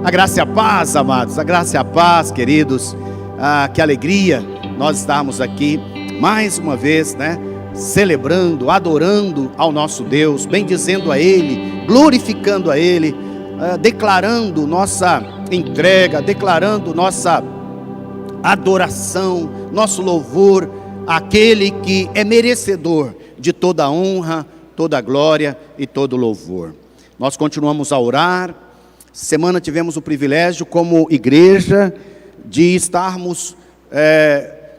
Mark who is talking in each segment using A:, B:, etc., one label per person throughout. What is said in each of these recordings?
A: A graça e a paz, amados, a graça e a paz, queridos. Que alegria nós estarmos aqui mais uma vez, celebrando, adorando ao nosso Deus, bendizendo a Ele, glorificando a Ele, declarando nossa entrega, declarando nossa adoração, nosso louvor àquele que é merecedor de toda a honra, toda a glória e todo o louvor. Nós continuamos a orar. Semana tivemos o privilégio como igreja de estarmos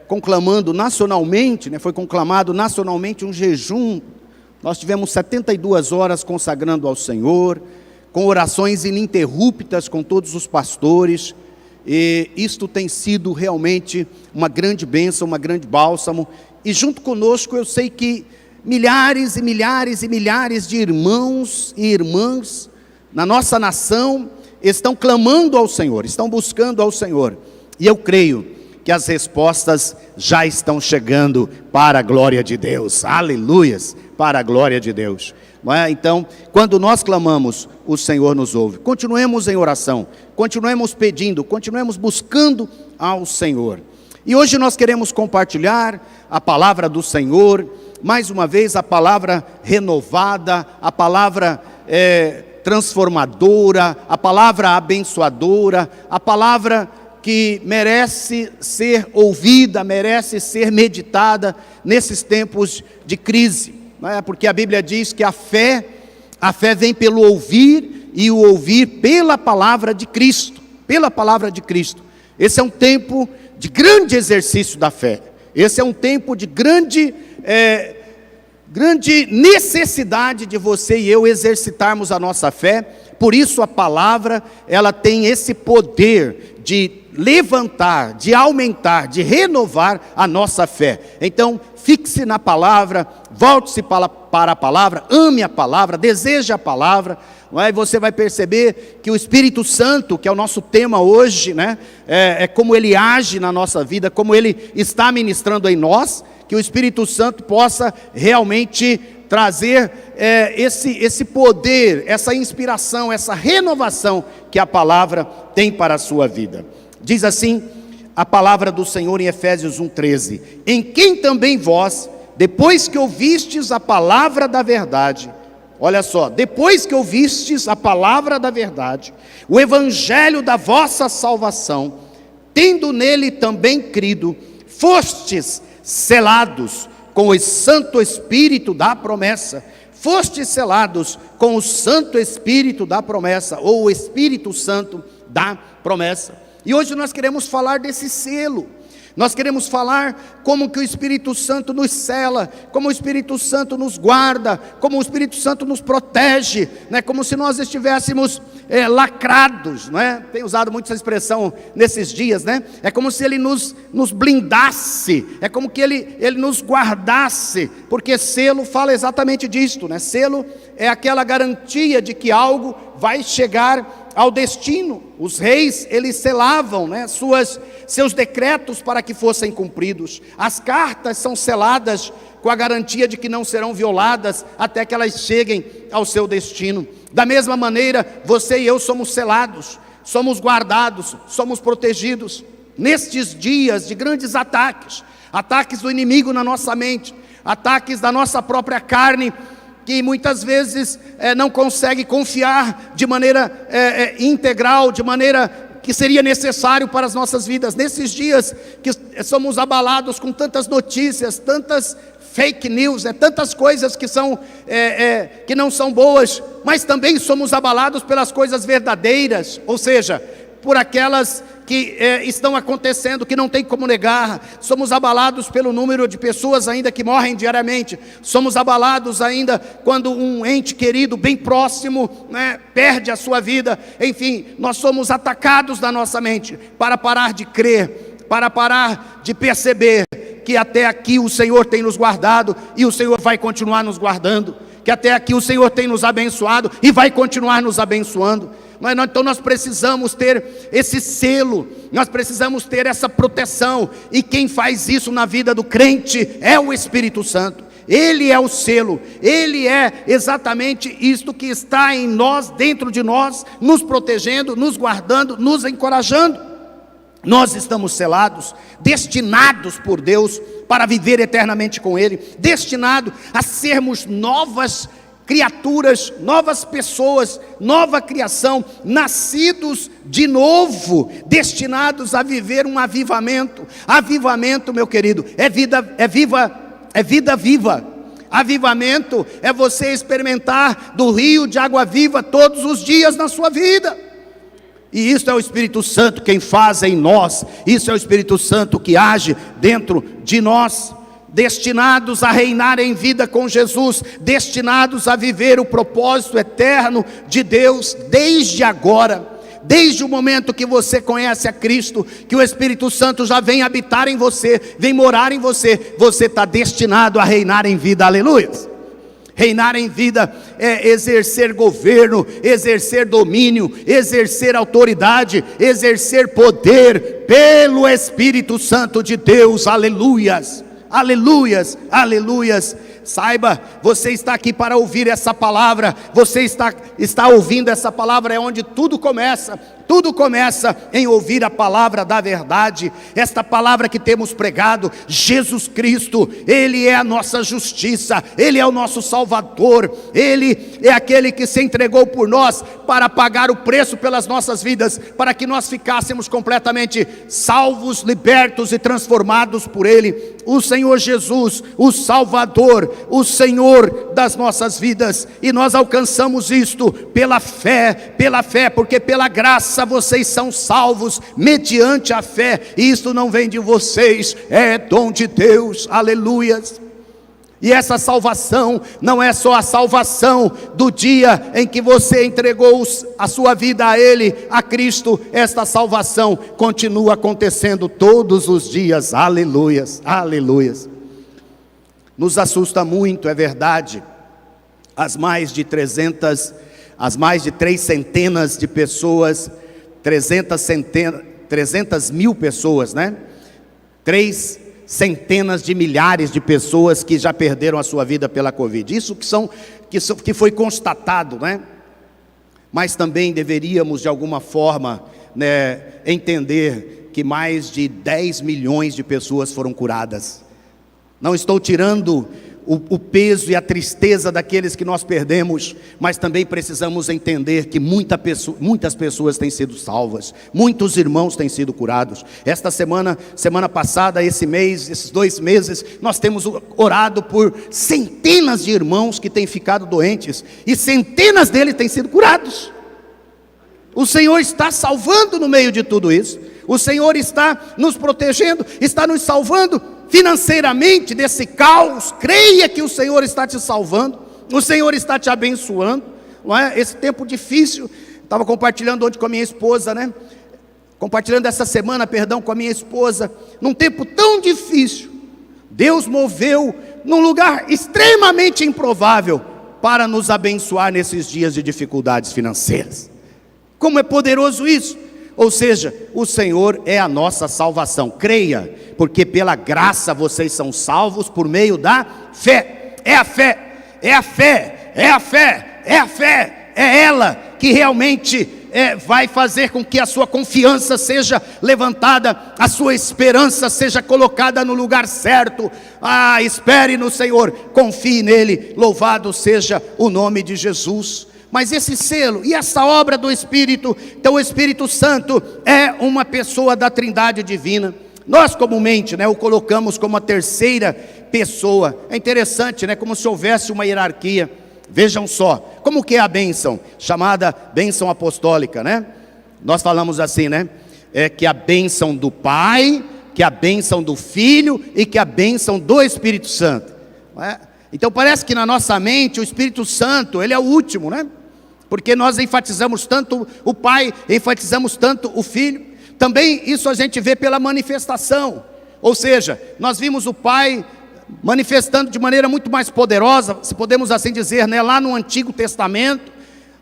A: conclamando nacionalmente, foi conclamado nacionalmente um jejum. Nós tivemos 72 horas consagrando ao Senhor, com orações ininterruptas com todos os pastores, e isto tem sido realmente uma grande bênção, uma grande bálsamo, e junto conosco eu sei que milhares e milhares e milhares de irmãos e irmãs na nossa nação estão clamando ao Senhor, estão buscando ao Senhor, e eu creio que as respostas já estão chegando para a glória de Deus, aleluias, para a glória de Deus. Então, quando nós clamamos, o Senhor nos ouve. Continuemos em oração, continuemos pedindo, continuemos buscando ao Senhor. E hoje nós queremos compartilhar a palavra do Senhor, mais uma vez a palavra renovada, a palavra transformadora, a palavra abençoadora, a palavra que merece ser ouvida, merece ser meditada nesses tempos de crise, porque a Bíblia diz que a fé vem pelo ouvir, e o ouvir pela palavra de Cristo, pela palavra de Cristo. Esse é um tempo de grande exercício da fé, esse é um tempo de grande necessidade de você e eu exercitarmos a nossa fé. Por isso a palavra, ela tem esse poder de levantar, de aumentar, de renovar a nossa fé. Então, fixe na palavra, volte-se para a palavra, ame a palavra, deseje a palavra, e você vai perceber que o Espírito Santo, que é o nosso tema hoje, é como Ele age na nossa vida, como Ele está ministrando em nós, que o Espírito Santo possa realmente trazer esse poder, essa inspiração, essa renovação que a palavra tem para a sua vida. Diz assim a palavra do Senhor em Efésios 1:13: em quem também vós, depois que ouvistes a palavra da verdade, olha só, depois que ouvistes a palavra da verdade, o evangelho da vossa salvação, tendo nele também crido, fostes selados com o Santo Espírito da promessa. Fostes selados com o Santo Espírito da promessa, ou o Espírito Santo da promessa. E hoje nós queremos falar desse selo. Nós queremos falar como que o Espírito Santo nos sela, como o Espírito Santo nos guarda, como o Espírito Santo nos protege, como se nós estivéssemos lacrados, Tenho usado muito essa expressão nesses dias, É como se Ele nos blindasse, é como que Ele nos guardasse, porque selo fala exatamente disto, Selo é aquela garantia de que algo vai chegar ao destino. Os reis, eles selavam seus decretos para que fossem cumpridos. As cartas são seladas com a garantia de que não serão violadas até que elas cheguem ao seu destino. Da mesma maneira, você e eu somos selados, somos guardados, somos protegidos nestes dias de grandes ataques do inimigo na nossa mente, ataques da nossa própria carne, que muitas vezes não consegue confiar de maneira integral, de maneira que seria necessário para as nossas vidas. Nesses dias que somos abalados com tantas notícias, tantas fake news, tantas coisas que não são boas, mas também somos abalados pelas coisas verdadeiras, ou seja, por aquelas que estão acontecendo, que não tem como negar. Somos abalados pelo número de pessoas ainda que morrem diariamente. Somos abalados ainda quando um ente querido, bem próximo, perde a sua vida. Enfim, nós somos atacados na nossa mente para parar de crer, para parar de perceber que até aqui o Senhor tem nos guardado e o Senhor vai continuar nos guardando, que até aqui o Senhor tem nos abençoado e vai continuar nos abençoando. Então nós precisamos ter esse selo, nós precisamos ter essa proteção, e quem faz isso na vida do crente é o Espírito Santo. Ele é o selo, Ele é exatamente isto que está em nós, dentro de nós, nos protegendo, nos guardando, nos encorajando. Nós estamos selados, destinados por Deus para viver eternamente com Ele, destinados a sermos novas criaturas, novas pessoas, nova criação, nascidos de novo, destinados a viver um avivamento. Avivamento, meu querido, é vida viva. Avivamento é você experimentar do rio de água viva todos os dias na sua vida. E isso é o Espírito Santo quem faz em nós, isso é o Espírito Santo que age dentro de nós. Destinados a reinar em vida com Jesus, destinados a viver o propósito eterno de Deus, desde agora, desde o momento que você conhece a Cristo, que o Espírito Santo já vem habitar em você, vem morar em você, você está destinado a reinar em vida, aleluia. Reinar em vida é exercer governo, exercer domínio, exercer autoridade, exercer poder, pelo Espírito Santo de Deus, aleluias. Aleluias, aleluias. Saiba, você está aqui para ouvir essa palavra, você está ouvindo essa palavra, é onde tudo começa em ouvir a palavra da verdade, esta palavra que temos pregado. Jesus Cristo, Ele é a nossa justiça, Ele é o nosso Salvador, Ele é aquele que se entregou por nós, para pagar o preço pelas nossas vidas, para que nós ficássemos completamente salvos, libertos e transformados por Ele. O Senhor Jesus, o Salvador, o Senhor das nossas vidas, e nós alcançamos isto pela fé, porque pela graça vocês são salvos, mediante a fé, e isto não vem de vocês, é dom de Deus, aleluias. E essa salvação não é só a salvação do dia em que você entregou a sua vida a Ele, a Cristo. Esta salvação continua acontecendo todos os dias, aleluias, aleluias. Nos assusta muito, é verdade, as mais de 300 centenas de pessoas, 300 mil pessoas, né? 3 centenas de milhares de pessoas que já perderam a sua vida pela Covid. Isso que foi constatado, né? Mas também deveríamos de alguma forma, né, entender que mais de 10 milhões de pessoas foram curadas. Não estou tirando o peso e a tristeza daqueles que nós perdemos, mas também precisamos entender que muitas pessoas têm sido salvas, muitos irmãos têm sido curados. Esta semana passada, esse mês, esses 2 meses, nós temos orado por centenas de irmãos que têm ficado doentes, e centenas deles têm sido curados. O Senhor está salvando no meio de tudo isso, o Senhor está nos protegendo, está nos salvando financeiramente desse caos. Creia que o Senhor está te salvando, o Senhor está te abençoando, não é? Esse tempo difícil, estava compartilhando ontem com a minha esposa, né? Compartilhando essa semana, com a minha esposa, num tempo tão difícil, Deus moveu num lugar extremamente improvável para nos abençoar nesses dias de dificuldades financeiras. Como é poderoso isso! Ou seja, o Senhor é a nossa salvação. Creia, porque pela graça vocês são salvos por meio da fé. É a fé, é a fé, é a fé, é a fé. É ela que realmente vai fazer com que a sua confiança seja levantada, a sua esperança seja colocada no lugar certo. Espere no Senhor, confie nele, louvado seja o nome de Jesus. Mas esse selo e essa obra do Espírito, então o Espírito Santo é uma pessoa da Trindade divina. Nós comumente, né, o colocamos como a terceira pessoa. É interessante, né, como se houvesse uma hierarquia. Vejam só, como que é a bênção, chamada bênção apostólica, né? Nós falamos assim, né? Que a bênção do Pai, que a bênção do Filho e que a bênção do Espírito Santo. Não é? Então parece que na nossa mente o Espírito Santo, ele é o último, né? Porque nós enfatizamos tanto o Pai, enfatizamos tanto o Filho. Também isso a gente vê pela manifestação. Ou seja, nós vimos o Pai manifestando de maneira muito mais poderosa, se podemos assim dizer, né? Lá no Antigo Testamento.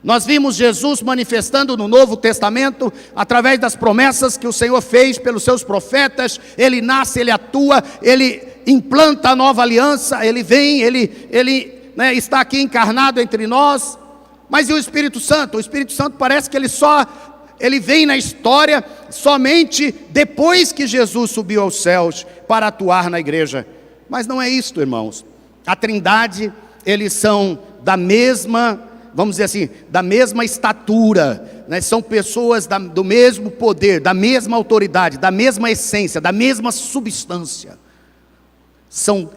A: Nós vimos Jesus manifestando no Novo Testamento, através das promessas que o Senhor fez pelos seus profetas. Ele nasce, Ele atua, Ele implanta a nova aliança, ele vem, ele está aqui encarnado entre nós. Mas e o Espírito Santo? O Espírito Santo parece que ele vem na história somente depois que Jesus subiu aos céus para atuar na igreja. Mas não é isto, irmãos. A Trindade, eles são da mesma, vamos dizer assim, da mesma estatura, né? São pessoas do mesmo poder, da mesma autoridade, da mesma essência, da mesma substância.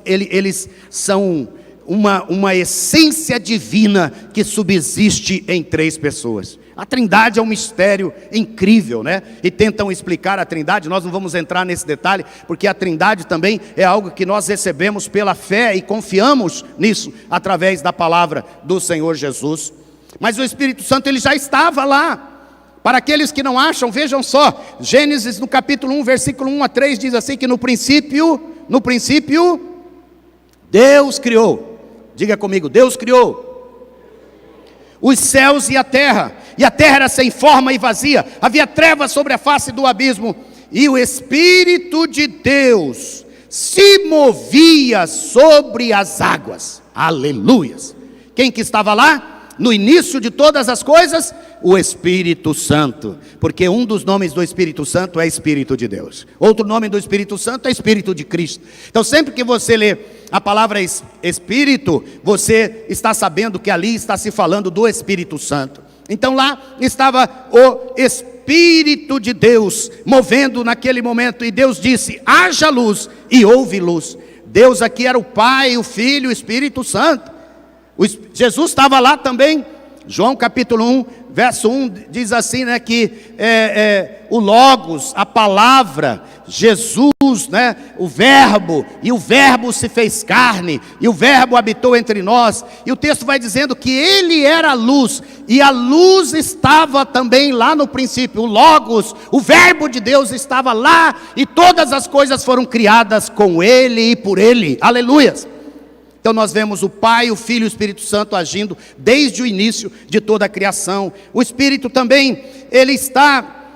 A: Eles são uma essência divina que subsiste em três pessoas. A Trindade é um mistério incrível, né? E tentam explicar a Trindade, nós não vamos entrar nesse detalhe, porque a Trindade também é algo que nós recebemos pela fé e confiamos nisso, através da palavra do Senhor Jesus. Mas o Espírito Santo, ele já estava lá. Para aqueles que não acham, vejam só, Gênesis no capítulo 1, versículo 1 a 3, diz assim que no princípio, Deus criou. Diga comigo, Deus criou os céus e a terra era sem forma e vazia, havia trevas sobre a face do abismo, e o Espírito de Deus se movia sobre as águas. Aleluias! Quem que estava lá? No início de todas as coisas, o Espírito Santo, porque um dos nomes do Espírito Santo é Espírito de Deus, outro nome do Espírito Santo é Espírito de Cristo. Então sempre que você lê a palavra Espírito, você está sabendo que ali está se falando do Espírito Santo. Então lá estava o Espírito de Deus movendo naquele momento, e Deus disse: haja luz, e houve luz. Deus aqui era o Pai, o Filho e o Espírito Santo. Jesus estava lá também. João capítulo 1, verso 1, diz assim, né, que o Logos, a palavra, Jesus, né, o Verbo, e o Verbo se fez carne, e o Verbo habitou entre nós, e o texto vai dizendo que ele era a luz, e a luz estava também lá no princípio, o Logos, o Verbo de Deus estava lá, e todas as coisas foram criadas com ele e por ele. Aleluias! Então nós vemos o Pai, o Filho e o Espírito Santo agindo desde o início de toda a criação. O Espírito também, ele está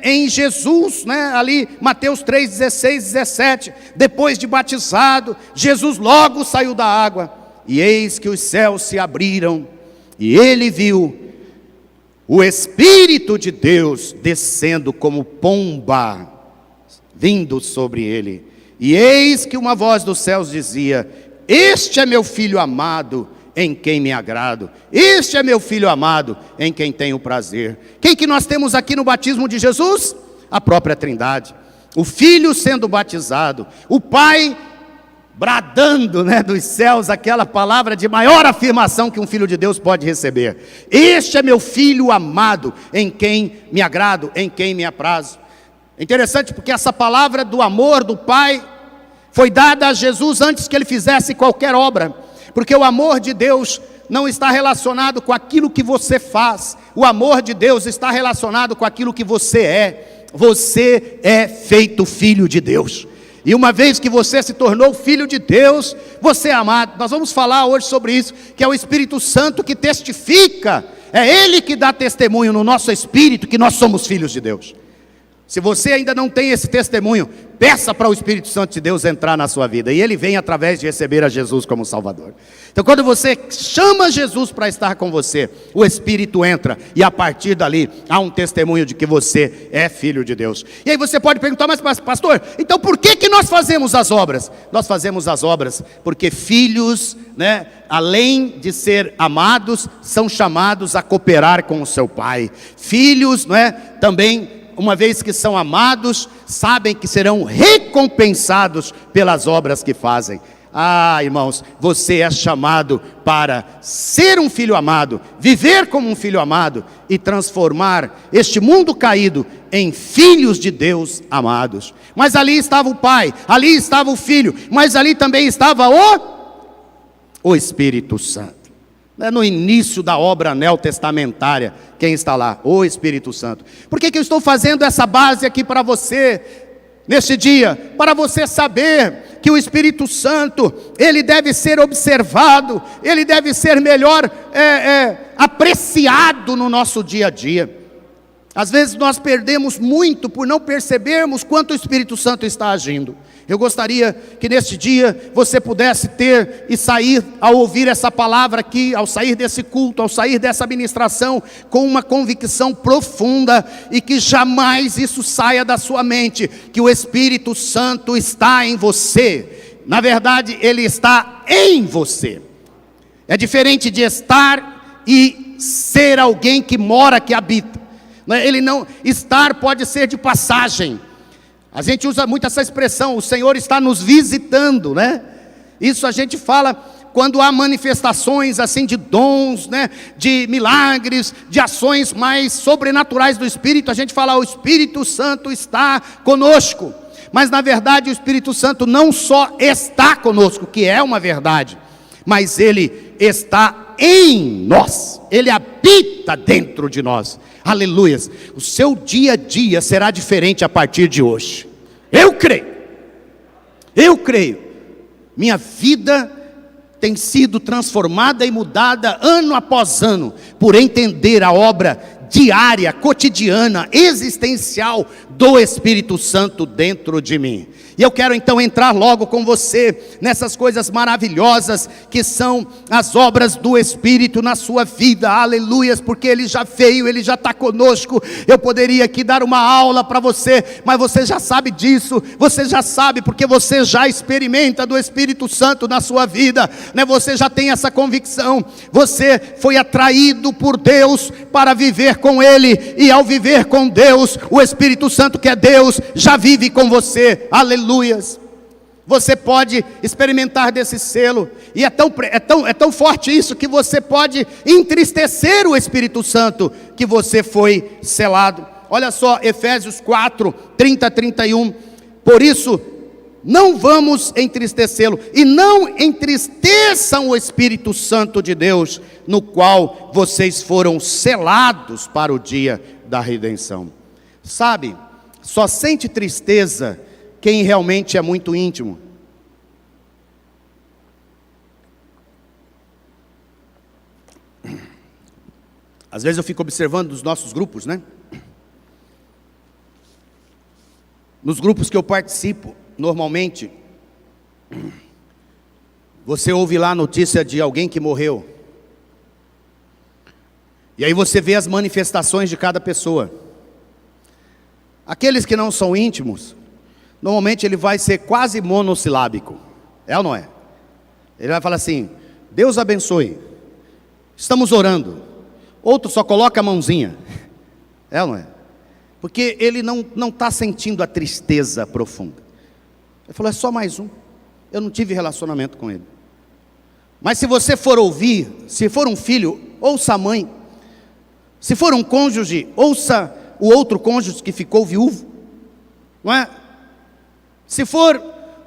A: em Jesus, né? Ali Mateus 3, 16, 17, depois de batizado, Jesus logo saiu da água, e eis que os céus se abriram, e ele viu o Espírito de Deus descendo como pomba, vindo sobre ele, e eis que uma voz dos céus dizia: este é meu Filho amado, em quem me agrado. Este é meu Filho amado, em quem tenho prazer. Quem que nós temos aqui no batismo de Jesus? A própria Trindade. O Filho sendo batizado, o Pai bradando, né, dos céus, aquela palavra de maior afirmação que um filho de Deus pode receber. Este é meu Filho amado, em quem me agrado, em quem me aprazo. É interessante porque essa palavra do amor do Pai foi dada a Jesus antes que ele fizesse qualquer obra, porque o amor de Deus não está relacionado com aquilo que você faz, o amor de Deus está relacionado com aquilo que você é. Você é feito filho de Deus, e uma vez que você se tornou filho de Deus, você é amado. Nós vamos falar hoje sobre isso, que é o Espírito Santo que testifica, é Ele que dá testemunho no nosso espírito que nós somos filhos de Deus. Se você ainda não tem esse testemunho, peça para o Espírito Santo de Deus entrar na sua vida, e ele vem através de receber a Jesus como Salvador. Então quando você chama Jesus para estar com você, o Espírito entra, e a partir dali há um testemunho de que você é filho de Deus. E aí você pode perguntar: mas pastor, então por que nós fazemos as obras? Nós fazemos as obras porque filhos, né, além de ser amados, são chamados a cooperar com o seu Pai. Filhos, né, também, uma vez que são amados, sabem que serão recompensados pelas obras que fazem. Ah, irmãos, você é chamado para ser um filho amado, viver como um filho amado e transformar este mundo caído em filhos de Deus amados. Mas ali estava o Pai, ali estava o Filho, mas ali também estava o Espírito Santo. No início da obra neotestamentária, quem está lá? O Espírito Santo. Por que eu estou fazendo essa base aqui para você, neste dia? Para você saber que o Espírito Santo, ele deve ser observado, ele deve ser melhor apreciado no nosso dia a dia. Às vezes nós perdemos muito por não percebermos quanto o Espírito Santo está agindo. Eu gostaria que neste dia você pudesse ter e sair ao ouvir essa palavra aqui, ao sair desse culto, ao sair dessa ministração, com uma convicção profunda e que jamais isso saia da sua mente, que o Espírito Santo está em você. Na verdade, ele está em você. É diferente de estar e ser alguém que mora, que habita. Ele não, estar pode ser de passagem. A gente usa muito essa expressão, o Senhor está nos visitando, né? Isso a gente fala quando há manifestações assim de dons, né? De milagres, de ações mais sobrenaturais do Espírito. A gente fala, o Espírito Santo está conosco. Mas na verdade o Espírito Santo não só está conosco, que é uma verdade, mas ele está em nós, ele habita dentro de nós. Aleluias. O seu dia a dia será diferente a partir de hoje. Eu creio. Minha vida tem sido transformada e mudada ano após ano, por entender a obra diária, cotidiana, existencial do Espírito Santo dentro de mim. E eu quero então entrar logo com você nessas coisas maravilhosas que são as obras do Espírito na sua vida, aleluias, porque Ele já veio, Ele já está conosco. Eu poderia aqui dar uma aula para você, mas você já sabe disso, você já sabe, porque você já experimenta do Espírito Santo na sua vida, né? Você já tem essa convicção, você foi atraído por Deus para viver com Ele, e ao viver com Deus, o Espírito Santo que é Deus, já vive com você, aleluias. Você pode experimentar desse selo, e é tão forte isso, que você pode entristecer o Espírito Santo, que você foi selado. Olha só, Efésios 4, 30 a 31, por isso, não vamos entristecê-lo, e não entristeçam o Espírito Santo de Deus, no qual vocês foram selados para o dia da redenção. Sabe, só sente tristeza quem realmente é muito íntimo. Às vezes eu fico observando os nossos grupos, né? Nos grupos que eu participo, normalmente, você ouve lá a notícia de alguém que morreu. E aí você vê as manifestações de cada pessoa. Aqueles que não são íntimos, normalmente ele vai ser quase monossilábico. É ou não é? Ele vai falar assim, Deus abençoe, estamos orando. Outro só coloca a mãozinha. É ou não é? Porque ele não está sentindo a tristeza profunda. Ele falou, é só mais um. Eu não tive relacionamento com ele. Mas se você for ouvir, se for um filho, ouça a mãe. Se for um cônjuge, ouça o outro cônjuge que ficou viúvo. Não é? Se for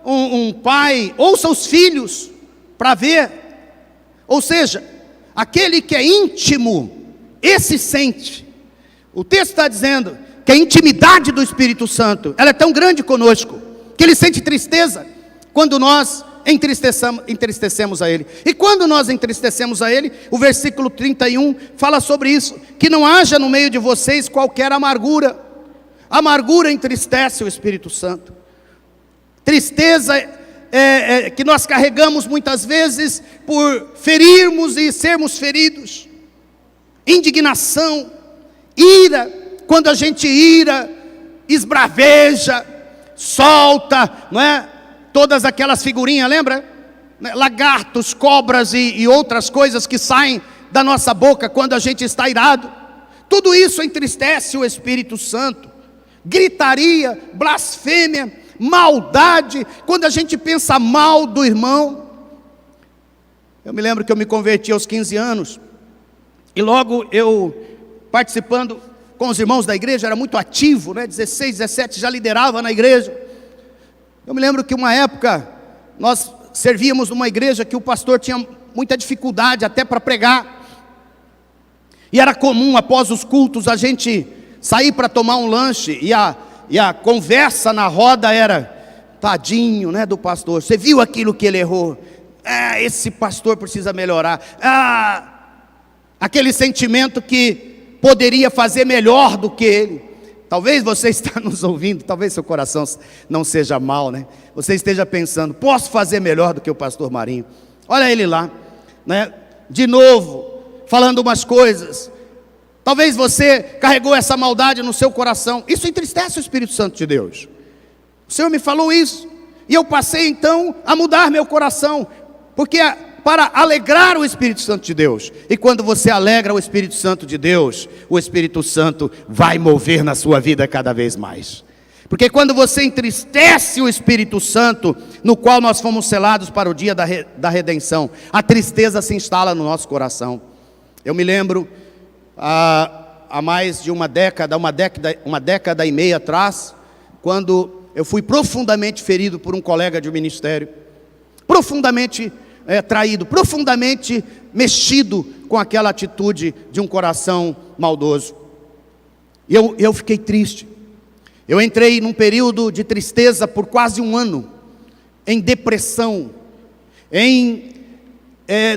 A: um pai, ouça os filhos para ver. Ou seja, aquele que é íntimo, esse sente. O texto está dizendo que a intimidade do Espírito Santo, ela é tão grande conosco, que ele sente tristeza quando nós entristecemos a ele. E quando nós entristecemos a ele, o versículo 31 fala sobre isso, que não haja no meio de vocês qualquer amargura. Amargura entristece o Espírito Santo. Tristeza que nós carregamos muitas vezes por ferirmos e sermos feridos. Indignação, ira, quando a gente ira, esbraveja, solta, não é? Todas aquelas figurinhas, lembra? Lagartos, cobras e outras coisas que saem da nossa boca quando a gente está irado. Tudo isso entristece o Espírito Santo. Gritaria, blasfêmia, maldade, quando a gente pensa mal do irmão. Eu me lembro que eu me converti aos 15 anos, e logo eu, participando com os irmãos da igreja, era muito ativo, né? 16, 17, já liderava na igreja. Eu me lembro que uma época, nós servíamos numa igreja que o pastor tinha muita dificuldade até para pregar, e era comum após os cultos a gente sair para tomar um lanche, e a conversa na roda era, tadinho, né, do pastor, você viu aquilo que ele errou? Esse pastor precisa melhorar. Aquele sentimento que poderia fazer melhor do que ele. Talvez você está nos ouvindo, talvez seu coração não seja mal, né? Você esteja pensando, posso fazer melhor do que o pastor Marinho? Olha ele lá, né? De novo, falando umas coisas. Talvez você carregou essa maldade no seu coração. Isso entristece o Espírito Santo de Deus. O Senhor me falou isso, e eu passei então a mudar meu coração, porque para alegrar o Espírito Santo de Deus. E quando você alegra o Espírito Santo de Deus, o Espírito Santo vai mover na sua vida cada vez mais. Porque quando você entristece o Espírito Santo, no qual nós fomos selados para o dia da redenção, a tristeza se instala no nosso coração. Eu me lembro, há mais de uma década e meia atrás, quando eu fui profundamente ferido por um colega de ministério, profundamente traído, profundamente mexido com aquela atitude de um coração maldoso. E eu fiquei triste. Eu entrei num período de tristeza por quase um ano, em depressão, em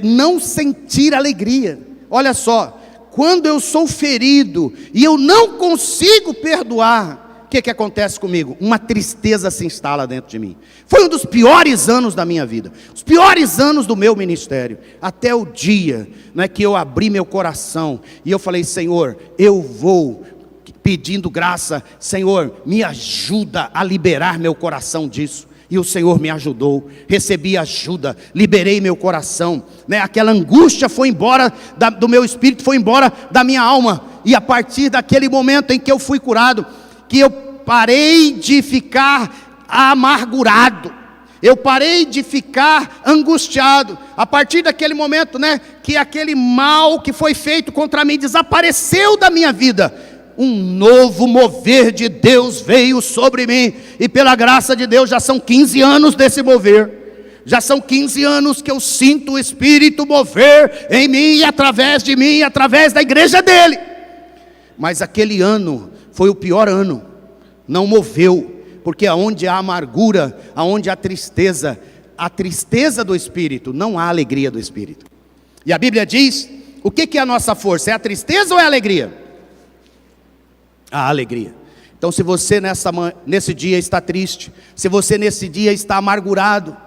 A: não sentir alegria. Olha só, quando eu sou ferido e eu não consigo perdoar, o que acontece comigo? Uma tristeza se instala dentro de mim. Foi um dos piores anos da minha vida, os piores anos do meu ministério, até o dia, né, que eu abri meu coração e eu falei, Senhor, eu vou pedindo graça, Senhor, me ajuda a liberar meu coração disso. E o Senhor me ajudou, recebi ajuda, liberei meu coração, né? Aquela angústia foi embora do meu espírito, foi embora da minha alma. E a partir daquele momento em que eu fui curado, que eu parei de ficar amargurado, eu parei de ficar angustiado. A partir daquele momento, né, que aquele mal que foi feito contra mim desapareceu da minha vida, um novo mover de Deus veio sobre mim, e pela graça de Deus já são 15 anos desse mover, já são 15 anos que eu sinto o Espírito mover em mim, e através de mim, e através da igreja dele. Mas aquele ano foi o pior ano, não moveu, porque aonde há amargura, aonde há tristeza, a tristeza do Espírito, não há alegria do Espírito. E a Bíblia diz, o que é a nossa força? É a tristeza ou é a alegria? A alegria. Então se você nesse dia está triste, se você nesse dia está amargurado,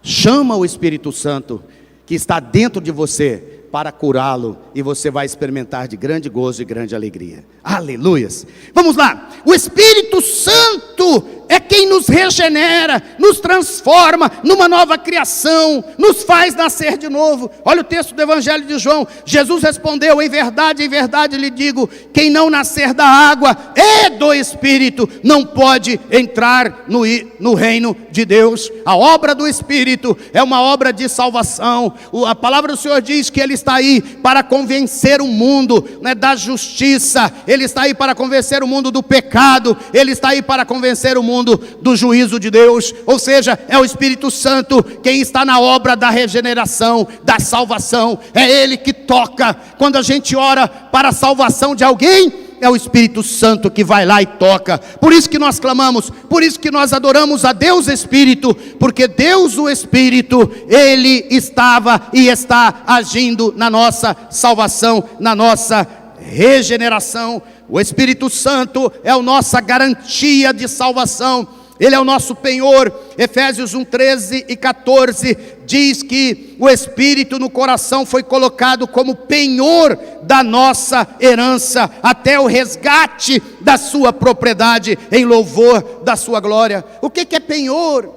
A: chama o Espírito Santo que está dentro de você para curá-lo, e você vai experimentar de grande gozo e grande alegria. Aleluias. Vamos lá. O Espírito Santo é quem nos regenera, nos transforma numa nova criação, nos faz nascer de novo. Olha o texto do Evangelho de João. Jesus respondeu, em verdade lhe digo, quem não nascer da água e do Espírito não pode entrar no reino de Deus. A obra do Espírito é uma obra de salvação. A palavra do Senhor diz que Ele está aí para convencer o mundo, né, da justiça, Ele está aí para convencer o mundo do pecado, Ele está aí para convencer o mundo do juízo de Deus. Ou seja, é o Espírito Santo quem está na obra da regeneração, da salvação. É Ele que toca. Quando a gente ora para a salvação de alguém, é o Espírito Santo que vai lá e toca. Por isso que nós clamamos, por isso que nós adoramos a Deus Espírito, porque Deus o Espírito, Ele estava e está agindo na nossa salvação, na nossa regeneração. O Espírito Santo é a nossa garantia de salvação, Ele é o nosso penhor. Efésios 1:13 e 14 diz que o Espírito no coração foi colocado como penhor da nossa herança, até o resgate da sua propriedade, em louvor da sua glória. O que é penhor?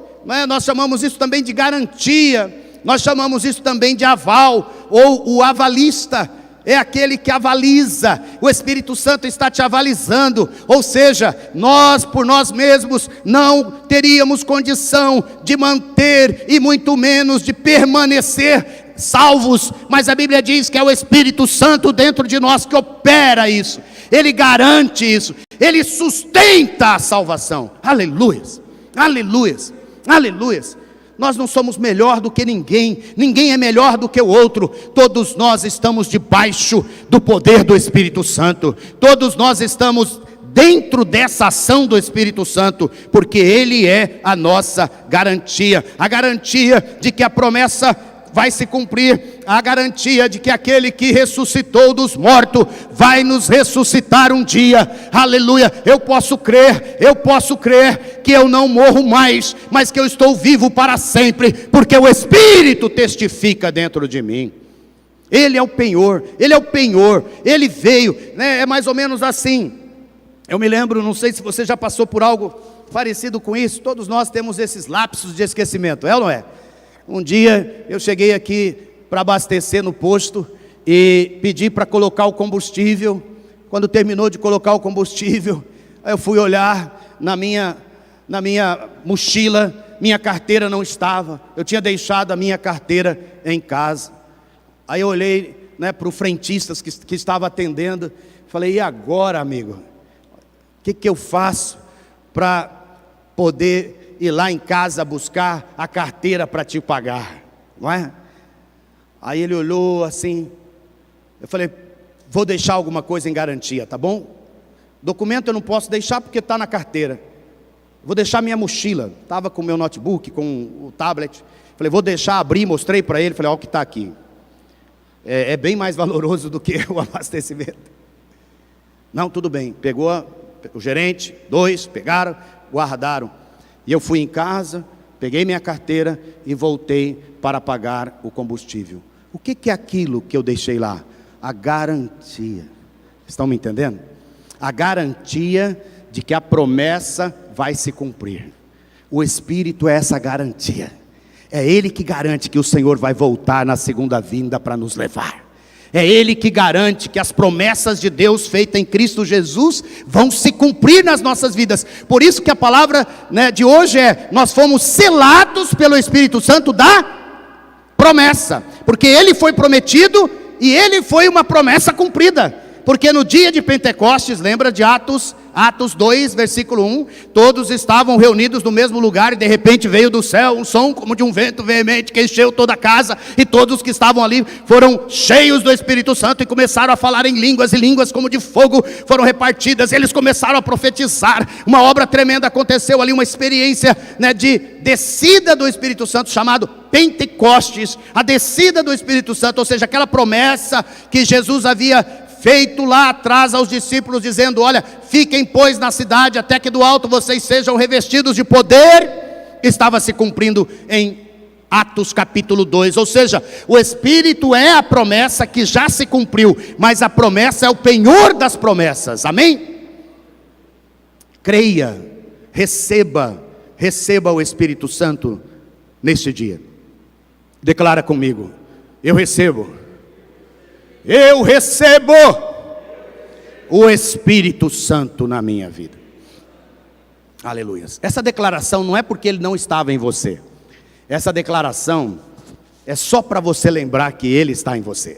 A: Nós chamamos isso também de garantia, nós chamamos isso também de aval, ou o avalista. É aquele que avaliza. O Espírito Santo está te avalizando. Ou seja, nós por nós mesmos não teríamos condição de manter, e muito menos de permanecer salvos. Mas a Bíblia diz que é o Espírito Santo dentro de nós que opera isso. Ele garante isso. Ele sustenta a salvação. Aleluias, aleluias, aleluias. Nós não somos melhor do que ninguém, ninguém é melhor do que o outro, todos nós estamos debaixo do poder do Espírito Santo, todos nós estamos dentro dessa ação do Espírito Santo, porque Ele é a nossa garantia, a garantia de que a promessa vai se cumprir a garantia de que aquele que ressuscitou dos mortos vai nos ressuscitar um dia. Aleluia. Eu posso crer que eu não morro mais, mas que eu estou vivo para sempre, porque o Espírito testifica dentro de mim. Ele é o penhor, Ele veio, né? É mais ou menos assim. Eu me lembro, não sei se você já passou por algo parecido com isso. Todos nós temos esses lapsos de esquecimento, é ou não é? Um dia eu cheguei aqui para abastecer no posto e pedi para colocar o combustível. Quando terminou de colocar o combustível, aí eu fui olhar na minha mochila, minha carteira não estava. Eu tinha deixado a minha carteira em casa. Aí eu olhei, né, para o frentista que estava atendendo, falei: e agora, amigo? O que eu faço para poder ir lá em casa buscar a carteira para te pagar? Não é? Aí ele olhou assim, eu falei: vou deixar alguma coisa em garantia, tá bom? Documento eu não posso deixar porque está na carteira. Vou deixar minha mochila, estava com o meu notebook, com o tablet. Falei: vou deixar, abri, mostrei para ele, falei: olha o que está aqui. É bem mais valoroso do que o abastecimento. Não, tudo bem. Pegou o gerente, 2, pegaram, guardaram. E eu fui em casa, peguei minha carteira e voltei para pagar o combustível. O que é aquilo que eu deixei lá? A garantia. Estão me entendendo? A garantia de que a promessa vai se cumprir. O Espírito é essa garantia. É Ele que garante que o Senhor vai voltar na segunda vinda para nos levar. É Ele que garante que as promessas de Deus feitas em Cristo Jesus vão se cumprir nas nossas vidas. Por isso que a palavra, né, de hoje é: nós fomos selados pelo Espírito Santo da promessa. Porque Ele foi prometido e Ele foi uma promessa cumprida. Porque no dia de Pentecostes, lembra de Atos 2, versículo 1, todos estavam reunidos no mesmo lugar, e de repente veio do céu um som como de um vento veemente, que encheu toda a casa, e todos os que estavam ali foram cheios do Espírito Santo, e começaram a falar em línguas, e línguas como de fogo foram repartidas. Eles começaram a profetizar. Uma obra tremenda aconteceu ali, uma experiência, né, de descida do Espírito Santo, chamado Pentecostes, a descida do Espírito Santo, ou seja, aquela promessa que Jesus havia feito lá atrás aos discípulos, dizendo: olha, fiquem pois na cidade, até que do alto vocês sejam revestidos de poder, estava se cumprindo em Atos capítulo 2, ou seja, o Espírito é a promessa que já se cumpriu, mas a promessa é o penhor das promessas, amém? Creia, receba o Espírito Santo neste dia. Declara comigo: eu recebo o Espírito Santo na minha vida. Aleluia. Essa declaração não é porque ele não estava em você. Essa declaração é só para você lembrar que ele está em você.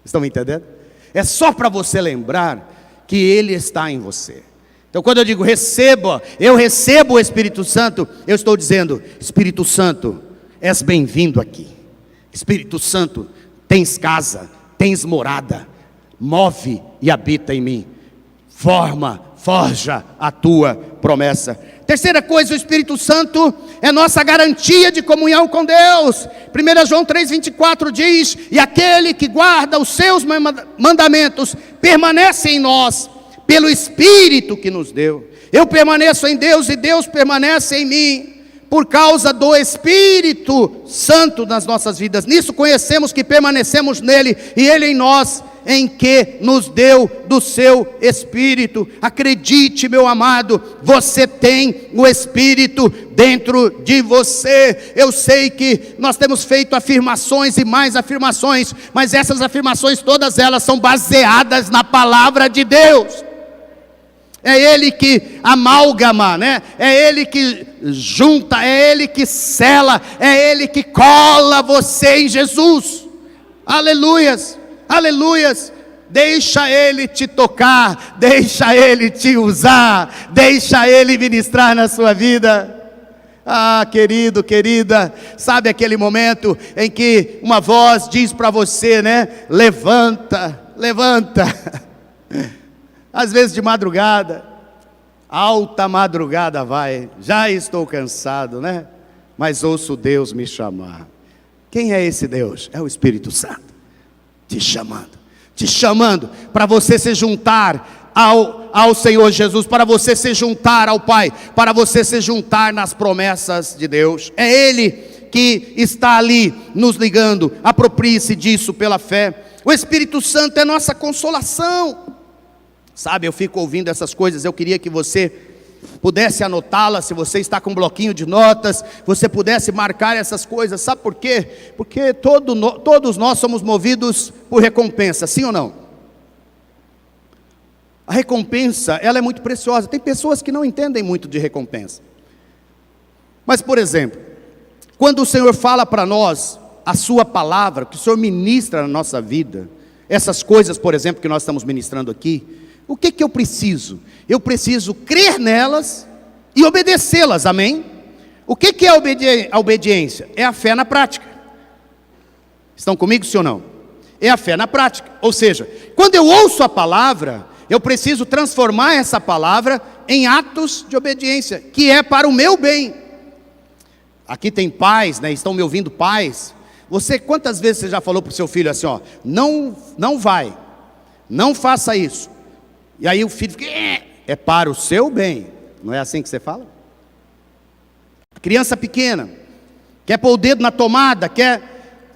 A: Estão me entendendo? É só para você lembrar que ele está em você. Então quando eu digo eu recebo o Espírito Santo, eu estou dizendo: Espírito Santo, és bem-vindo aqui. Espírito Santo, tens casa, tens morada, move e habita em mim, forja a tua promessa. Terceira coisa, o Espírito Santo é nossa garantia de comunhão com Deus. 1 João 3,24 diz: e aquele que guarda os seus mandamentos permanece em nós, pelo Espírito que nos deu. Eu permaneço em Deus e Deus permanece em mim, por causa do Espírito Santo nas nossas vidas. Nisso conhecemos que permanecemos nele e ele em nós, em que nos deu do seu Espírito. Acredite, meu amado, você tem o Espírito dentro de você. Eu sei que nós temos feito afirmações e mais afirmações, mas essas afirmações, todas elas são baseadas na palavra de Deus. É Ele que amalgama, né? É Ele que junta, é Ele que sela, é Ele que cola você em Jesus. Aleluias, aleluias. Deixa Ele te tocar, deixa Ele te usar, deixa Ele ministrar na sua vida. Ah, querido, querida, sabe aquele momento em que uma voz diz para você, né? Levanta, levanta. Às vezes de madrugada, alta madrugada vai, já estou cansado, né? Mas ouço Deus me chamar. Quem é esse Deus? É o Espírito Santo, te chamando para você se juntar ao Senhor Jesus, para você se juntar ao Pai, para você se juntar nas promessas de Deus. É Ele que está ali nos ligando. Aproprie-se disso pela fé. O Espírito Santo é nossa consolação. Sabe, eu fico ouvindo essas coisas, eu queria que você pudesse anotá-las. Se você está com um bloquinho de notas, você pudesse marcar essas coisas. Sabe por quê? Porque todos nós somos movidos por recompensa, sim ou não? A recompensa, ela é muito preciosa. Tem pessoas que não entendem muito de recompensa. Mas, por exemplo, quando o Senhor fala para nós a sua palavra, que o Senhor ministra na nossa vida, essas coisas, por exemplo, que nós estamos ministrando aqui, o que eu preciso? Eu preciso crer nelas e obedecê-las, amém? O que é a obediência? É a fé na prática. Estão comigo, sim ou não? É a fé na prática. Ou seja, quando eu ouço a palavra, eu preciso transformar essa palavra em atos de obediência, que é para o meu bem. Aqui tem pais, né? Estão me ouvindo pais. Quantas vezes você já falou para o seu filho assim, ó, não vai, não faça isso. E aí o filho fica, é para o seu bem. Não é assim que você fala? Criança pequena, quer pôr o dedo na tomada,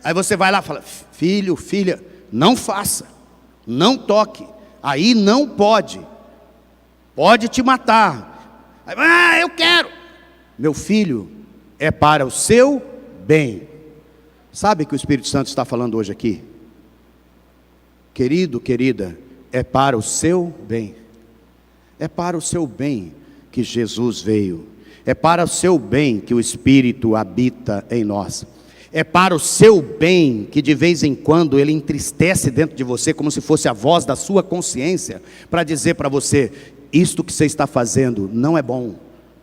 A: aí você vai lá e fala, filho, filha, não faça, não toque, aí não pode te matar. Aí, eu quero. Meu filho, é para o seu bem. Sabe o que o Espírito Santo está falando hoje aqui? Querido, querida, é para o seu bem. É para o seu bem que Jesus veio. É para o seu bem que o Espírito habita em nós. É para o seu bem que de vez em quando Ele entristece dentro de você, como se fosse a voz da sua consciência, para dizer para você, isto que você está fazendo não é bom.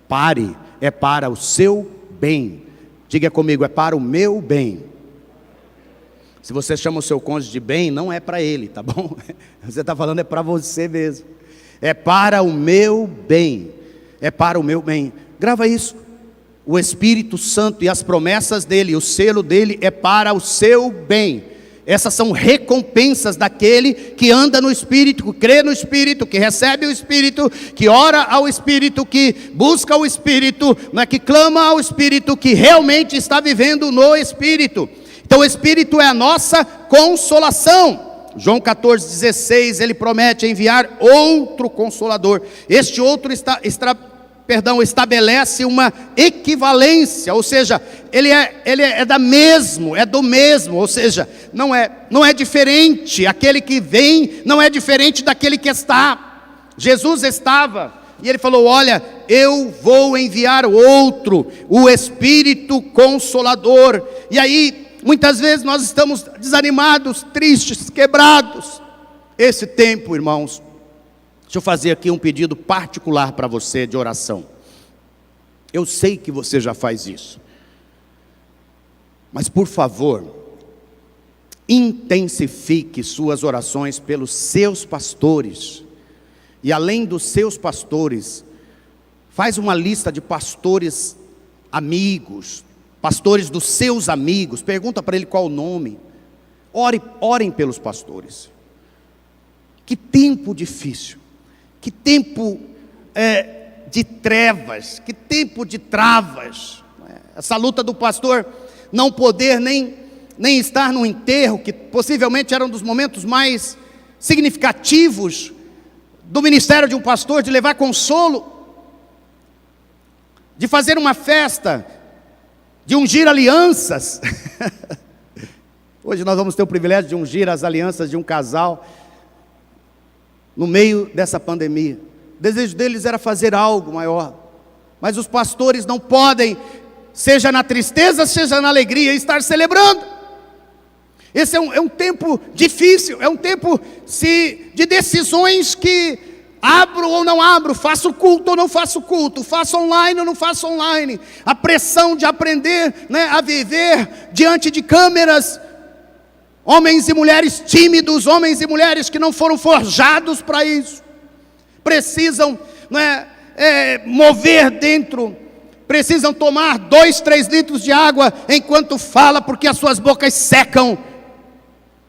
A: Pare, é para o seu bem. Diga comigo, é para o meu bem. Se você chama o seu cônjuge de bem, não é para ele, tá bom? Você está falando é para você mesmo. É para o meu bem. É para o meu bem. Grava isso. O Espírito Santo e as promessas dele, o selo dele é para o seu bem. Essas são recompensas daquele que anda no Espírito, que crê no Espírito, que recebe o Espírito, que ora ao Espírito, que busca o Espírito, que clama ao Espírito, que realmente está vivendo no Espírito. Então o Espírito é a nossa consolação. João 14,16, ele promete enviar outro Consolador. Este outro estabelece uma equivalência, ou seja, ele é do mesmo, ou seja, não é diferente. Aquele que vem não é diferente daquele que está. Jesus estava, e ele falou, olha, eu vou enviar outro, o Espírito Consolador. E aí, muitas vezes nós estamos desanimados, tristes, quebrados. Esse tempo, irmãos, deixa eu fazer aqui um pedido particular para você de oração. Eu sei que você já faz isso, mas por favor, intensifique suas orações pelos seus pastores. E além dos seus pastores, faz uma lista de pastores amigos, pastores dos seus amigos, pergunta para ele qual o nome. Orem pelos pastores. Que tempo difícil, que tempo de trevas, que tempo de travas. Essa luta do pastor não poder nem estar no enterro, que possivelmente era um dos momentos mais significativos do ministério de um pastor, de levar consolo, de fazer uma festa, de ungir alianças. Hoje nós vamos ter o privilégio de ungir as alianças de um casal no meio dessa pandemia. O desejo deles era fazer algo maior, mas os pastores não podem, seja na tristeza, seja na alegria, estar celebrando. Esse é um tempo difícil, é um tempo de decisões que abro ou não abro, faço culto ou não faço culto, faço online ou não faço online. A pressão de aprender, a viver diante de câmeras. Homens e mulheres tímidos, homens e mulheres que não foram forjados para isso. Precisam mover dentro, precisam tomar 2, 3 litros de água enquanto fala, porque as suas bocas secam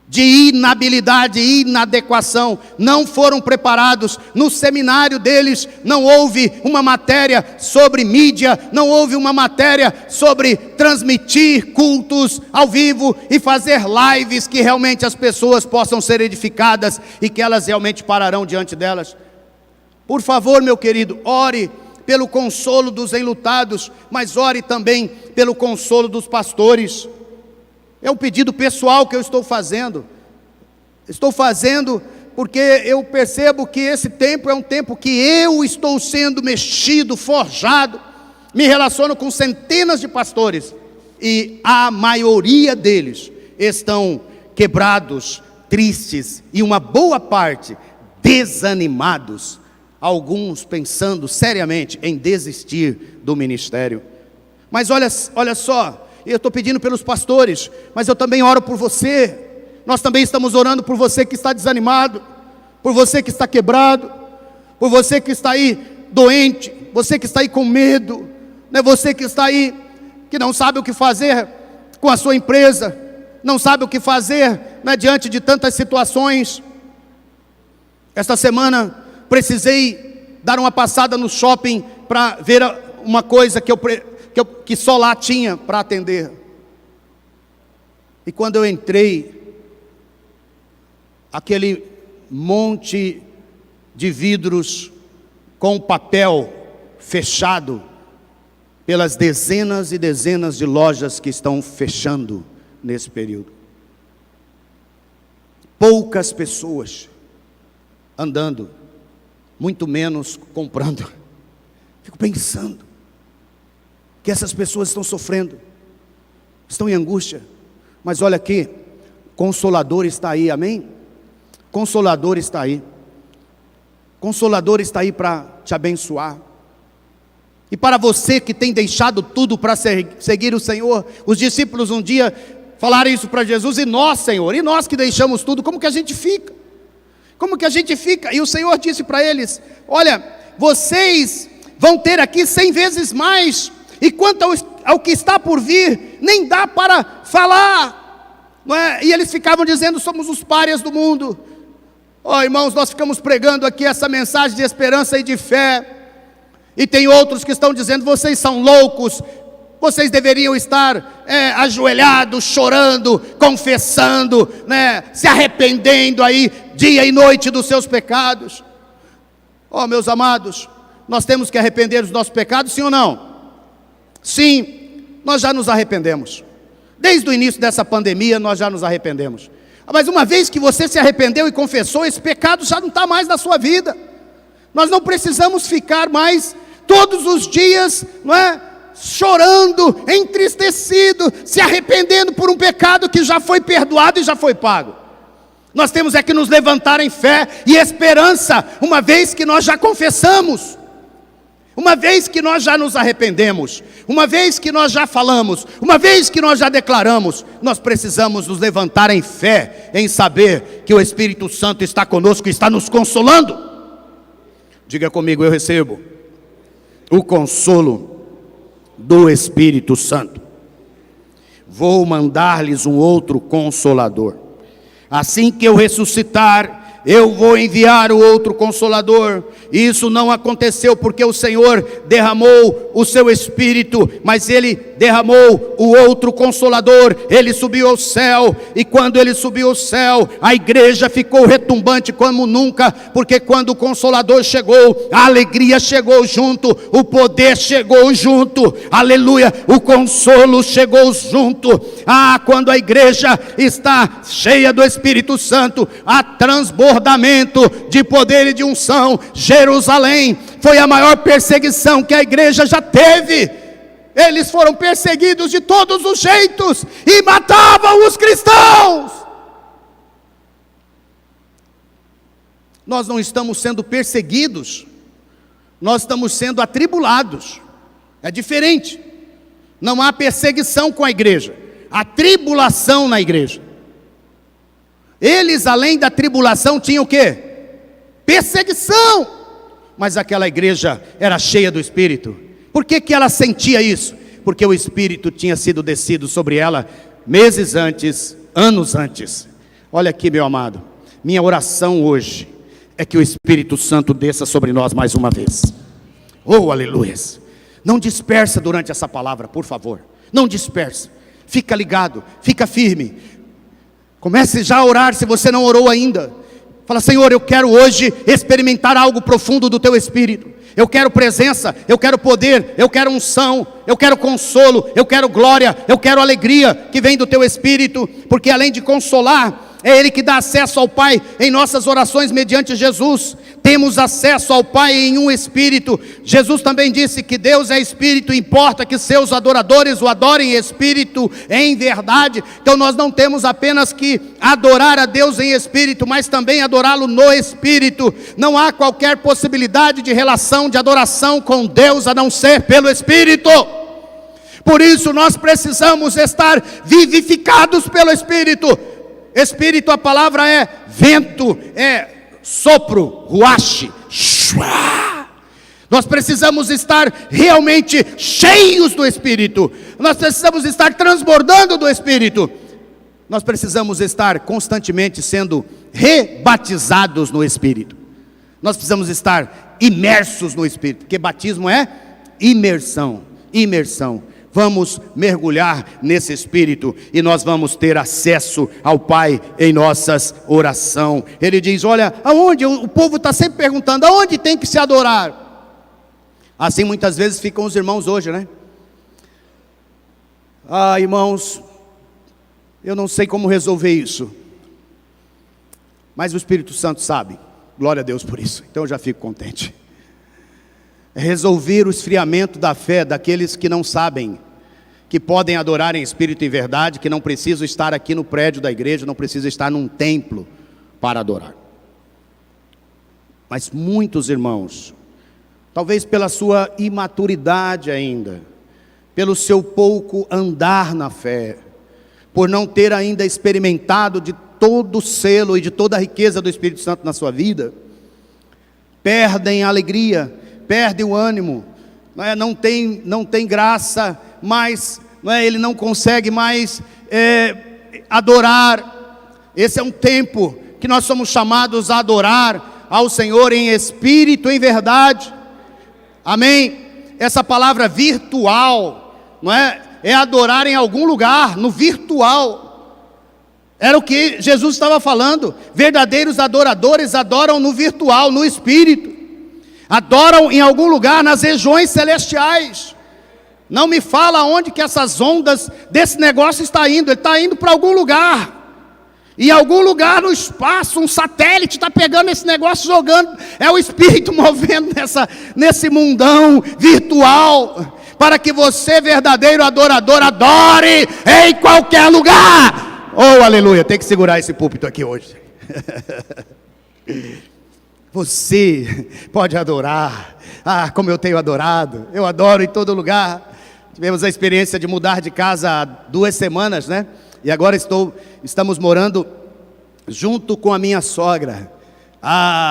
A: de inabilidade, inadequação, não foram preparados. No seminário deles não houve uma matéria sobre mídia, não houve uma matéria sobre transmitir cultos ao vivo e fazer lives que realmente as pessoas possam ser edificadas e que elas realmente pararão diante delas. Por favor, meu querido, ore pelo consolo dos enlutados, mas ore também pelo consolo dos pastores. É um pedido pessoal que eu estou fazendo. Estou fazendo porque eu percebo que esse tempo é um tempo que eu estou sendo mexido, forjado. Me relaciono com centenas de pastores e a maioria deles estão quebrados, tristes e uma boa parte desanimados. Alguns pensando seriamente em desistir do ministério. Mas olha só, eu estou pedindo pelos pastores, mas eu também oro por você. Nós também estamos orando por você que está desanimado, por você que está quebrado, por você que está aí doente, você que está aí com medo, né? Você que está aí, que não sabe o que fazer com a sua empresa, não sabe o que fazer, né, diante de tantas situações. Esta semana precisei dar uma passada no shopping para ver uma coisa que só lá tinha para atender. E quando eu entrei, aquele monte de vidros com papel fechado, pelas dezenas e dezenas de lojas que estão fechando nesse período. Poucas pessoas andando, muito menos comprando. Fico pensando que essas pessoas estão sofrendo, estão em angústia, mas olha aqui, Consolador está aí, amém? Consolador está aí. Consolador está aí para te abençoar. E para você que tem deixado tudo para seguir o Senhor, os discípulos um dia falaram isso para Jesus: e nós, Senhor, e nós que deixamos tudo, como que a gente fica? Como que a gente fica? E o Senhor disse para eles: olha, vocês vão ter aqui 100 vezes mais, e quanto ao que está por vir, nem dá para falar, não é? E eles ficavam dizendo: somos os párias do mundo. Irmãos, nós ficamos pregando aqui essa mensagem de esperança e de fé, e tem outros que estão dizendo: vocês são loucos, vocês deveriam estar ajoelhados, chorando, confessando, né, se arrependendo aí, dia e noite dos seus pecados. Meus amados, nós temos que arrepender dos nossos pecados, sim ou não? Sim, nós já nos arrependemos. Desde o início dessa pandemia nós já nos arrependemos. Mas uma vez que você se arrependeu e confessou, esse pecado já não está mais na sua vida. Nós não precisamos ficar mais todos os dias, não é, chorando, entristecido, se arrependendo por um pecado que já foi perdoado e já foi pago. Nós temos que nos levantar em fé e esperança, uma vez que nós já confessamos, uma vez que nós já nos arrependemos, uma vez que nós já falamos, uma vez que nós já declaramos. Nós precisamos nos levantar em fé, em saber que o Espírito Santo está conosco e está nos consolando. Diga comigo: eu recebo o consolo do Espírito Santo. Vou mandar-lhes um outro Consolador. Assim que eu ressuscitar, eu vou enviar o outro Consolador. Isso não aconteceu porque o Senhor derramou o seu Espírito, mas Ele derramou o outro Consolador. Ele subiu ao céu, e quando Ele subiu ao céu, a igreja ficou retumbante como nunca, porque quando o Consolador chegou, a alegria chegou junto, o poder chegou junto, aleluia, o consolo chegou junto. Quando a igreja está cheia do Espírito Santo, há transbordamento de poder e de unção. Jerusalém foi a maior perseguição que a igreja já teve. Eles foram perseguidos de todos os jeitos e matavam os cristãos. Nós não estamos sendo perseguidos, nós estamos sendo atribulados. É diferente. Não há perseguição com a igreja, há tribulação na igreja. Eles, além da tribulação, tinham o quê? Perseguição. Mas aquela igreja era cheia do Espírito, Por que que ela sentia isso? Porque o Espírito tinha sido descido sobre ela meses antes, anos antes. Olha aqui, meu amado, minha oração hoje é que o Espírito Santo desça sobre nós mais uma vez. Oh, aleluias! Não dispersa durante essa palavra, por favor. Não dispersa. Fica ligado, fica firme. Comece já a orar se você não orou ainda. Fala: Senhor, eu quero hoje experimentar algo profundo do Teu Espírito. Eu quero presença, eu quero poder, eu quero unção, eu quero consolo, eu quero glória, eu quero alegria que vem do Teu Espírito. Porque além de consolar, é Ele que dá acesso ao Pai em nossas orações mediante Jesus. Temos acesso ao Pai em um Espírito. Jesus também disse que Deus é Espírito, importa que seus adoradores o adorem em Espírito, em verdade. Então nós não temos apenas que adorar a Deus em Espírito, mas também adorá-lo no Espírito. Não há qualquer possibilidade de relação, de adoração com Deus, a não ser pelo Espírito. Por isso nós precisamos estar vivificados pelo Espírito. Espírito, a palavra é vento, é sopro, ruach, shua. Nós precisamos estar realmente cheios do Espírito. Nós precisamos estar transbordando do Espírito. Nós precisamos estar constantemente sendo rebatizados no Espírito. Nós precisamos estar imersos no Espírito, porque batismo é imersão, imersão. Vamos mergulhar nesse Espírito e nós vamos ter acesso ao Pai em nossas orações. Ele diz: olha, aonde? O povo está sempre perguntando, aonde tem que se adorar? Assim muitas vezes ficam os irmãos hoje, né? Ah, irmãos, eu não sei como resolver isso, mas o Espírito Santo sabe. Glória a Deus por isso, então eu já fico contente. Resolver o esfriamento da fé daqueles que não sabem, que podem adorar em espírito e verdade, que não precisam estar aqui no prédio da igreja, não precisam estar num templo para adorar. Mas muitos irmãos, talvez pela sua imaturidade ainda, pelo seu pouco andar na fé, por não ter ainda experimentado de todo o selo e de toda a riqueza do Espírito Santo na sua vida, perdem a alegria, perde o ânimo, não tem graça, mas ele não consegue mais adorar. Esse é um tempo que nós somos chamados a adorar ao Senhor em espírito e em verdade. Amém? Essa palavra virtual, é adorar em algum lugar, no virtual. Era o que Jesus estava falando. Verdadeiros adoradores adoram no virtual, no espírito. Adoram em algum lugar nas regiões celestiais. Não me fala onde que essas ondas desse negócio está indo. Ele está indo para algum lugar. Em algum lugar no espaço, um satélite está pegando esse negócio, jogando. É o Espírito movendo nesse mundão virtual, para que você, verdadeiro adorador, adore em qualquer lugar. Oh, aleluia, tem que segurar esse púlpito aqui hoje. Você pode adorar, como eu tenho adorado. Eu adoro em todo lugar. Tivemos a experiência de mudar de casa há 2 semanas, né? E agora estamos morando junto com a minha sogra.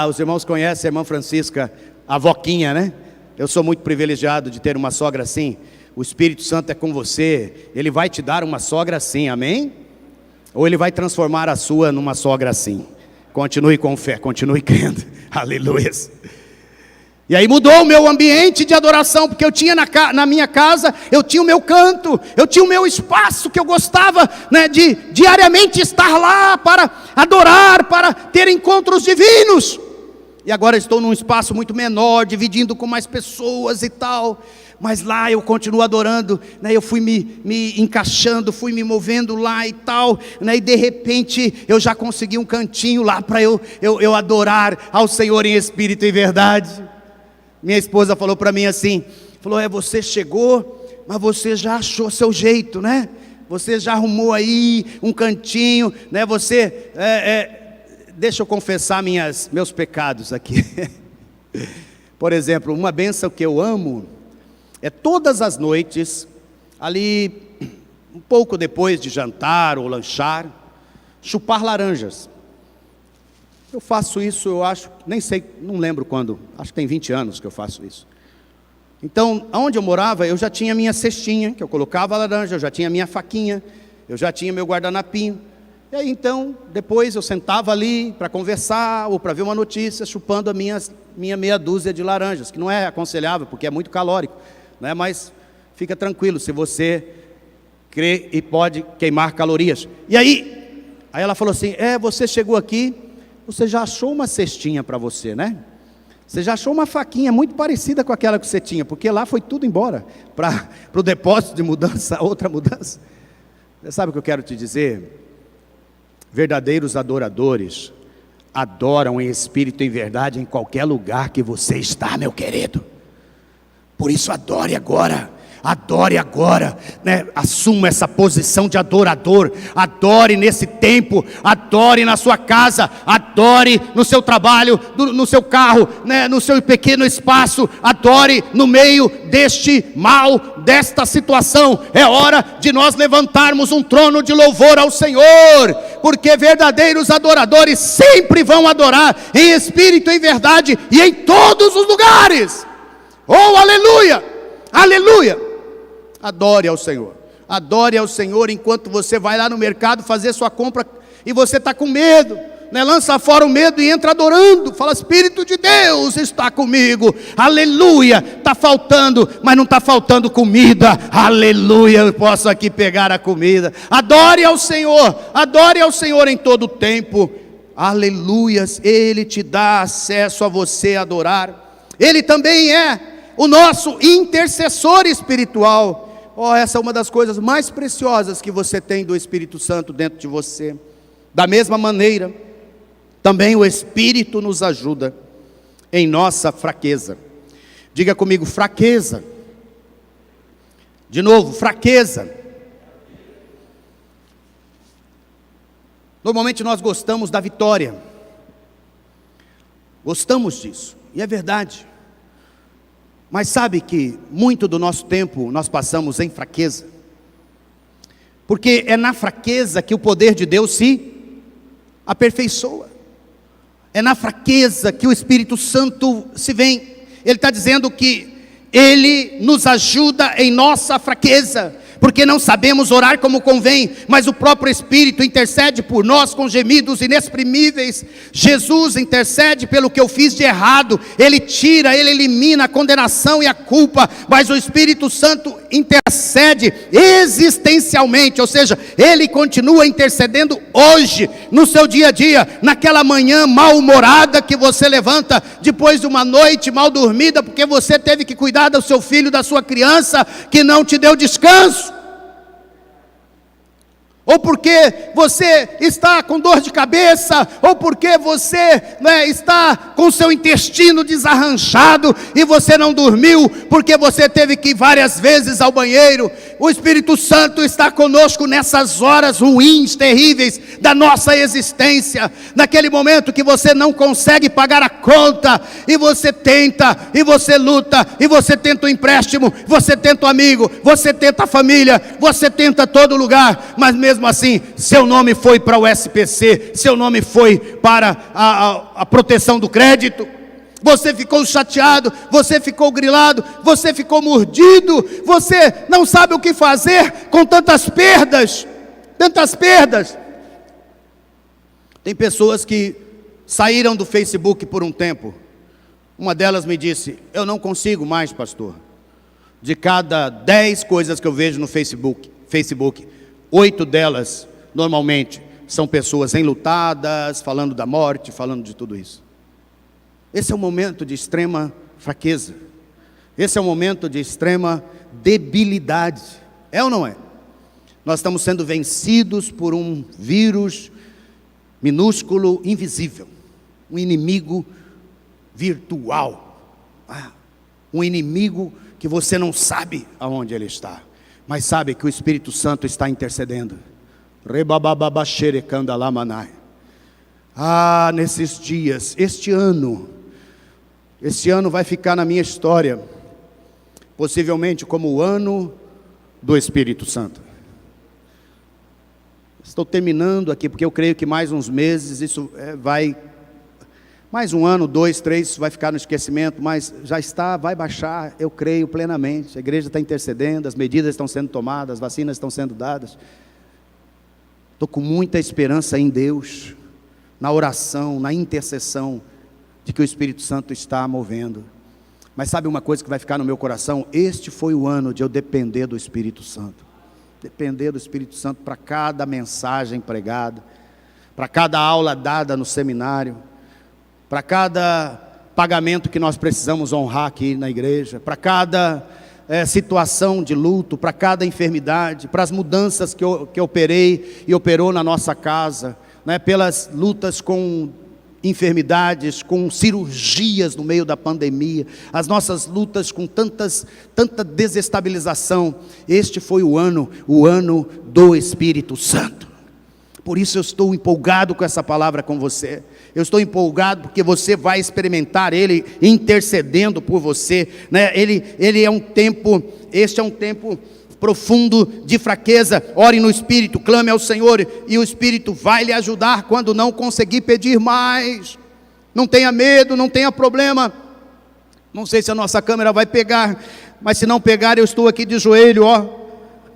A: Os irmãos conhecem a irmã Francisca, a Voquinha, né? Eu sou muito privilegiado de ter uma sogra assim. O Espírito Santo é com você. Ele vai te dar uma sogra assim, amém? Ou Ele vai transformar a sua numa sogra assim. Continue com fé, continue crendo. Aleluia. E aí mudou o meu ambiente de adoração, porque eu tinha na minha casa, eu tinha o meu canto, eu tinha o meu espaço que eu gostava, de diariamente estar lá para adorar, para ter encontros divinos. E agora estou num espaço muito menor, dividindo com mais pessoas e tal. Mas lá eu continuo adorando, eu fui me encaixando, fui me movendo lá e tal, e de repente eu já consegui um cantinho lá para eu adorar ao Senhor em espírito e verdade. Minha esposa falou para mim assim, você chegou, mas você já achou seu jeito, né? Você já arrumou aí um cantinho, né? Deixa eu confessar meus pecados aqui. Por exemplo, uma bênção que eu amo é todas as noites, ali um pouco depois de jantar ou lanchar, chupar laranjas. Eu faço isso, eu acho, nem sei, não lembro quando, acho que tem 20 anos que eu faço isso. Então, onde eu morava, eu já tinha minha cestinha, que eu colocava a laranja, eu já tinha minha faquinha, eu já tinha meu guardanapinho. E aí, então, depois eu sentava ali para conversar ou para ver uma notícia, chupando a minha meia dúzia de laranjas, que não é aconselhável, porque é muito calórico, né? Mas fica tranquilo, se você crê e pode queimar calorias. E aí ela falou assim, você chegou aqui, você já achou uma cestinha para você, né? Você já achou uma faquinha muito parecida com aquela que você tinha, porque lá foi tudo embora, para o depósito de mudança, outra mudança. Você sabe o que eu quero te dizer? Verdadeiros adoradores adoram em espírito e em verdade em qualquer lugar que você está, meu querido. Por isso adore agora, né? Assuma essa posição de adorador, adore nesse tempo, adore na sua casa, adore no seu trabalho, no seu carro, né? No seu pequeno espaço, adore no meio deste mal, desta situação. É hora de nós levantarmos um trono de louvor ao Senhor, porque verdadeiros adoradores sempre vão adorar em espírito e em verdade e em todos os lugares. Oh, aleluia, aleluia. Adore ao Senhor enquanto você vai lá no mercado fazer sua compra e você está com medo, né? Lança fora o medo e entra adorando, fala, Espírito de Deus está comigo, aleluia, está faltando, mas não está faltando comida, aleluia, eu posso aqui pegar a comida. Adore ao Senhor em todo o tempo, aleluias, Ele te dá acesso a você adorar, Ele também é o nosso intercessor espiritual. Essa é uma das coisas mais preciosas que você tem do Espírito Santo dentro de você. Da mesma maneira, também o Espírito nos ajuda em nossa fraqueza. Diga comigo, fraqueza. De novo, fraqueza. Normalmente nós gostamos da vitória. Gostamos disso, e é verdade. Mas sabe que muito do nosso tempo nós passamos em fraqueza, porque é na fraqueza que o poder de Deus se aperfeiçoa, é na fraqueza que o Espírito Santo se vem. Ele está dizendo que Ele nos ajuda em nossa fraqueza, porque não sabemos orar como convém, mas o próprio Espírito intercede por nós com gemidos inexprimíveis. Jesus intercede pelo que eu fiz de errado, Ele tira, Ele elimina a condenação e a culpa, mas o Espírito Santo intercede existencialmente, ou seja, Ele continua intercedendo hoje, no seu dia a dia, naquela manhã mal-humorada que você levanta, depois de uma noite mal dormida, porque você teve que cuidar do seu filho, da sua criança, que não te deu descanso, ou porque você está com dor de cabeça, ou porque você, né, está com seu intestino desarranchado, e você não dormiu, porque você teve que ir várias vezes ao banheiro. O Espírito Santo está conosco nessas horas ruins, terríveis da nossa existência, naquele momento que você não consegue pagar a conta, e você tenta, e você luta, e você tenta o empréstimo, você tenta o amigo, você tenta a família, você tenta todo lugar, mas mesmo assim, seu nome foi para o SPC, seu nome foi para a proteção do crédito, você ficou chateado, você ficou grilado, você ficou mordido, você não sabe o que fazer com tantas perdas, tantas perdas. Tem pessoas que saíram do Facebook por um tempo. Uma delas me disse, eu não consigo mais, pastor. De cada 10 coisas que eu vejo no Facebook, 8 delas, normalmente, são pessoas enlutadas, falando da morte, falando de tudo isso. Esse é um momento de extrema fraqueza. Esse é um momento de extrema debilidade. É ou não é? Nós estamos sendo vencidos por um vírus minúsculo, invisível. Um inimigo virtual. Um inimigo que você não sabe aonde ele está, mas sabe que o Espírito Santo está intercedendo. Nesses dias, este ano vai ficar na minha história, possivelmente como o ano do Espírito Santo. Estou terminando aqui, porque eu creio que mais uns meses isso vai Mais um ano, 2, 3, isso vai ficar no esquecimento, mas já está, vai baixar, eu creio plenamente. A igreja está intercedendo, as medidas estão sendo tomadas, as vacinas estão sendo dadas. Estou com muita esperança em Deus, na oração, na intercessão, de que o Espírito Santo está movendo. Mas sabe uma coisa que vai ficar no meu coração? Este foi o ano de eu depender do Espírito Santo. Depender do Espírito Santo para cada mensagem pregada, para cada aula dada no seminário, para cada pagamento que nós precisamos honrar aqui na igreja, para cada situação de luto, para cada enfermidade, para as mudanças que operei e operou na nossa casa, né, pelas lutas com enfermidades, com cirurgias no meio da pandemia, as nossas lutas com tanta desestabilização. Este foi o ano do Espírito Santo. Por isso eu estou empolgado com essa palavra com você. Eu estou empolgado porque você vai experimentar Ele intercedendo por você, né? Este é um tempo profundo de fraqueza. Ore no Espírito, clame ao Senhor, e o Espírito vai lhe ajudar quando não conseguir pedir mais. Não tenha medo, não tenha problema. Não sei se a nossa câmera vai pegar, mas se não pegar, eu estou aqui de joelho, ó.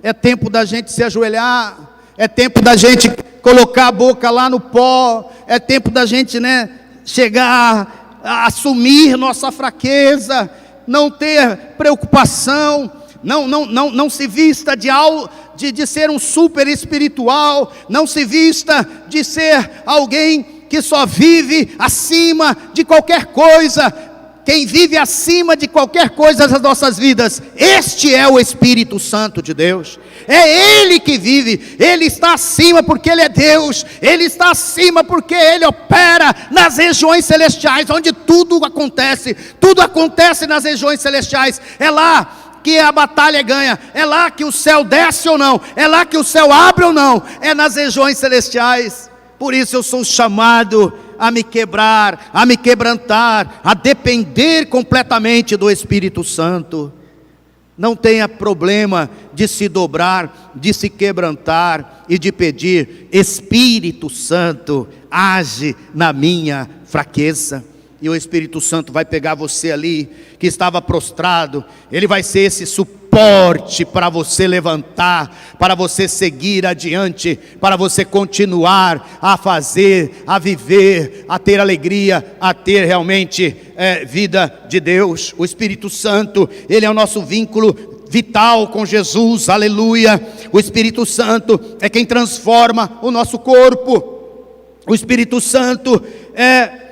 A: É tempo da gente se ajoelhar, é tempo da gente colocar a boca lá no pó, é tempo da gente, né, chegar a assumir nossa fraqueza, não ter preocupação, não se vista de ser um super espiritual, não se vista de ser alguém que só vive acima de qualquer coisa. Quem vive acima de qualquer coisa das nossas vidas, este é o Espírito Santo de Deus. É Ele que vive, Ele está acima porque Ele é Deus, Ele está acima porque Ele opera nas regiões celestiais, onde tudo acontece nas regiões celestiais. É lá que a batalha ganha, é lá que o céu desce ou não, é lá que o céu abre ou não, é nas regiões celestiais. Por isso eu sou chamado a me quebrar, a me quebrantar, a depender completamente do Espírito Santo. Não tenha problema de se dobrar, de se quebrantar e de pedir: Espírito Santo, age na minha fraqueza. E o Espírito Santo vai pegar você ali, que estava prostrado, ele vai ser esse suporte para você levantar, para você seguir adiante, para você continuar a fazer, a viver, a ter alegria, a ter realmente vida de Deus. O Espírito Santo, ele é o nosso vínculo vital com Jesus, aleluia. O Espírito Santo é quem transforma o nosso corpo. O Espírito Santo é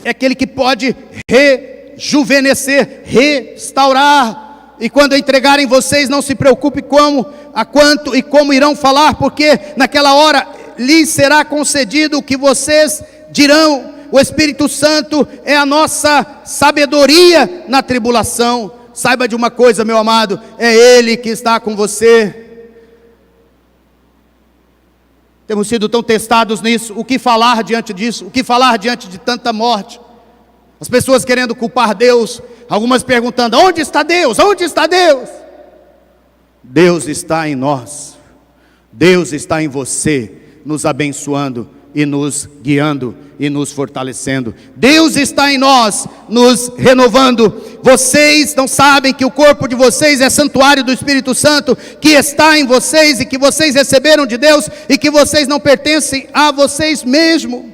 A: aquele que pode rejuvenescer, restaurar. E quando entregarem vocês, não se preocupe a quanto e como irão falar, porque naquela hora lhes será concedido o que vocês dirão. O Espírito Santo é a nossa sabedoria na tribulação. Saiba de uma coisa, meu amado, é Ele que está com você. Temos sido tão testados nisso. O que falar diante disso? O que falar diante de tanta morte? As pessoas querendo culpar Deus, algumas perguntando: onde está Deus? Onde está Deus? Deus está em nós, Deus está em você, nos abençoando e nos guiando e nos fortalecendo. Deus está em nós, nos renovando. Vocês não sabem que o corpo de vocês é santuário do Espírito Santo, que está em vocês e que vocês receberam de Deus, e que vocês não pertencem a vocês mesmos.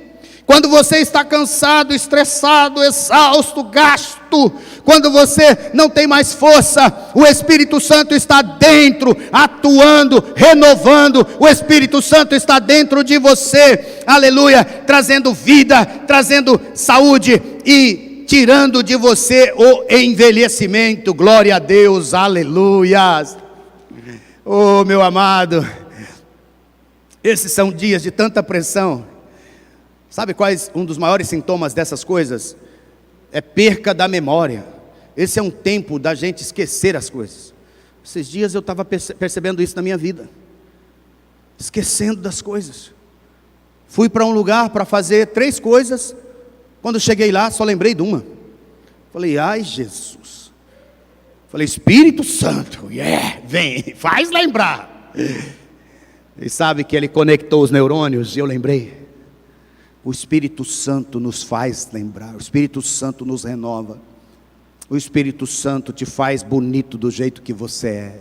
A: Quando você está cansado, estressado, exausto, gasto, quando você não tem mais força, o Espírito Santo está dentro, atuando, renovando. O Espírito Santo está dentro de você, aleluia, trazendo vida, trazendo saúde e tirando de você o envelhecimento. Glória a Deus, aleluia. Oh, meu amado, esses são dias de tanta pressão. Sabe quais um dos maiores sintomas dessas coisas? É perca da memória. Esse é um tempo da gente esquecer as coisas. Esses dias eu estava percebendo isso na minha vida, esquecendo das coisas. Fui para um lugar para fazer 3 coisas. Quando cheguei lá, só lembrei de uma. Falei: ai Jesus. Falei: Espírito Santo, vem, faz lembrar. E sabe que ele conectou os neurônios e eu lembrei. O Espírito Santo nos faz lembrar, o Espírito Santo nos renova. O Espírito Santo te faz bonito do jeito que você é.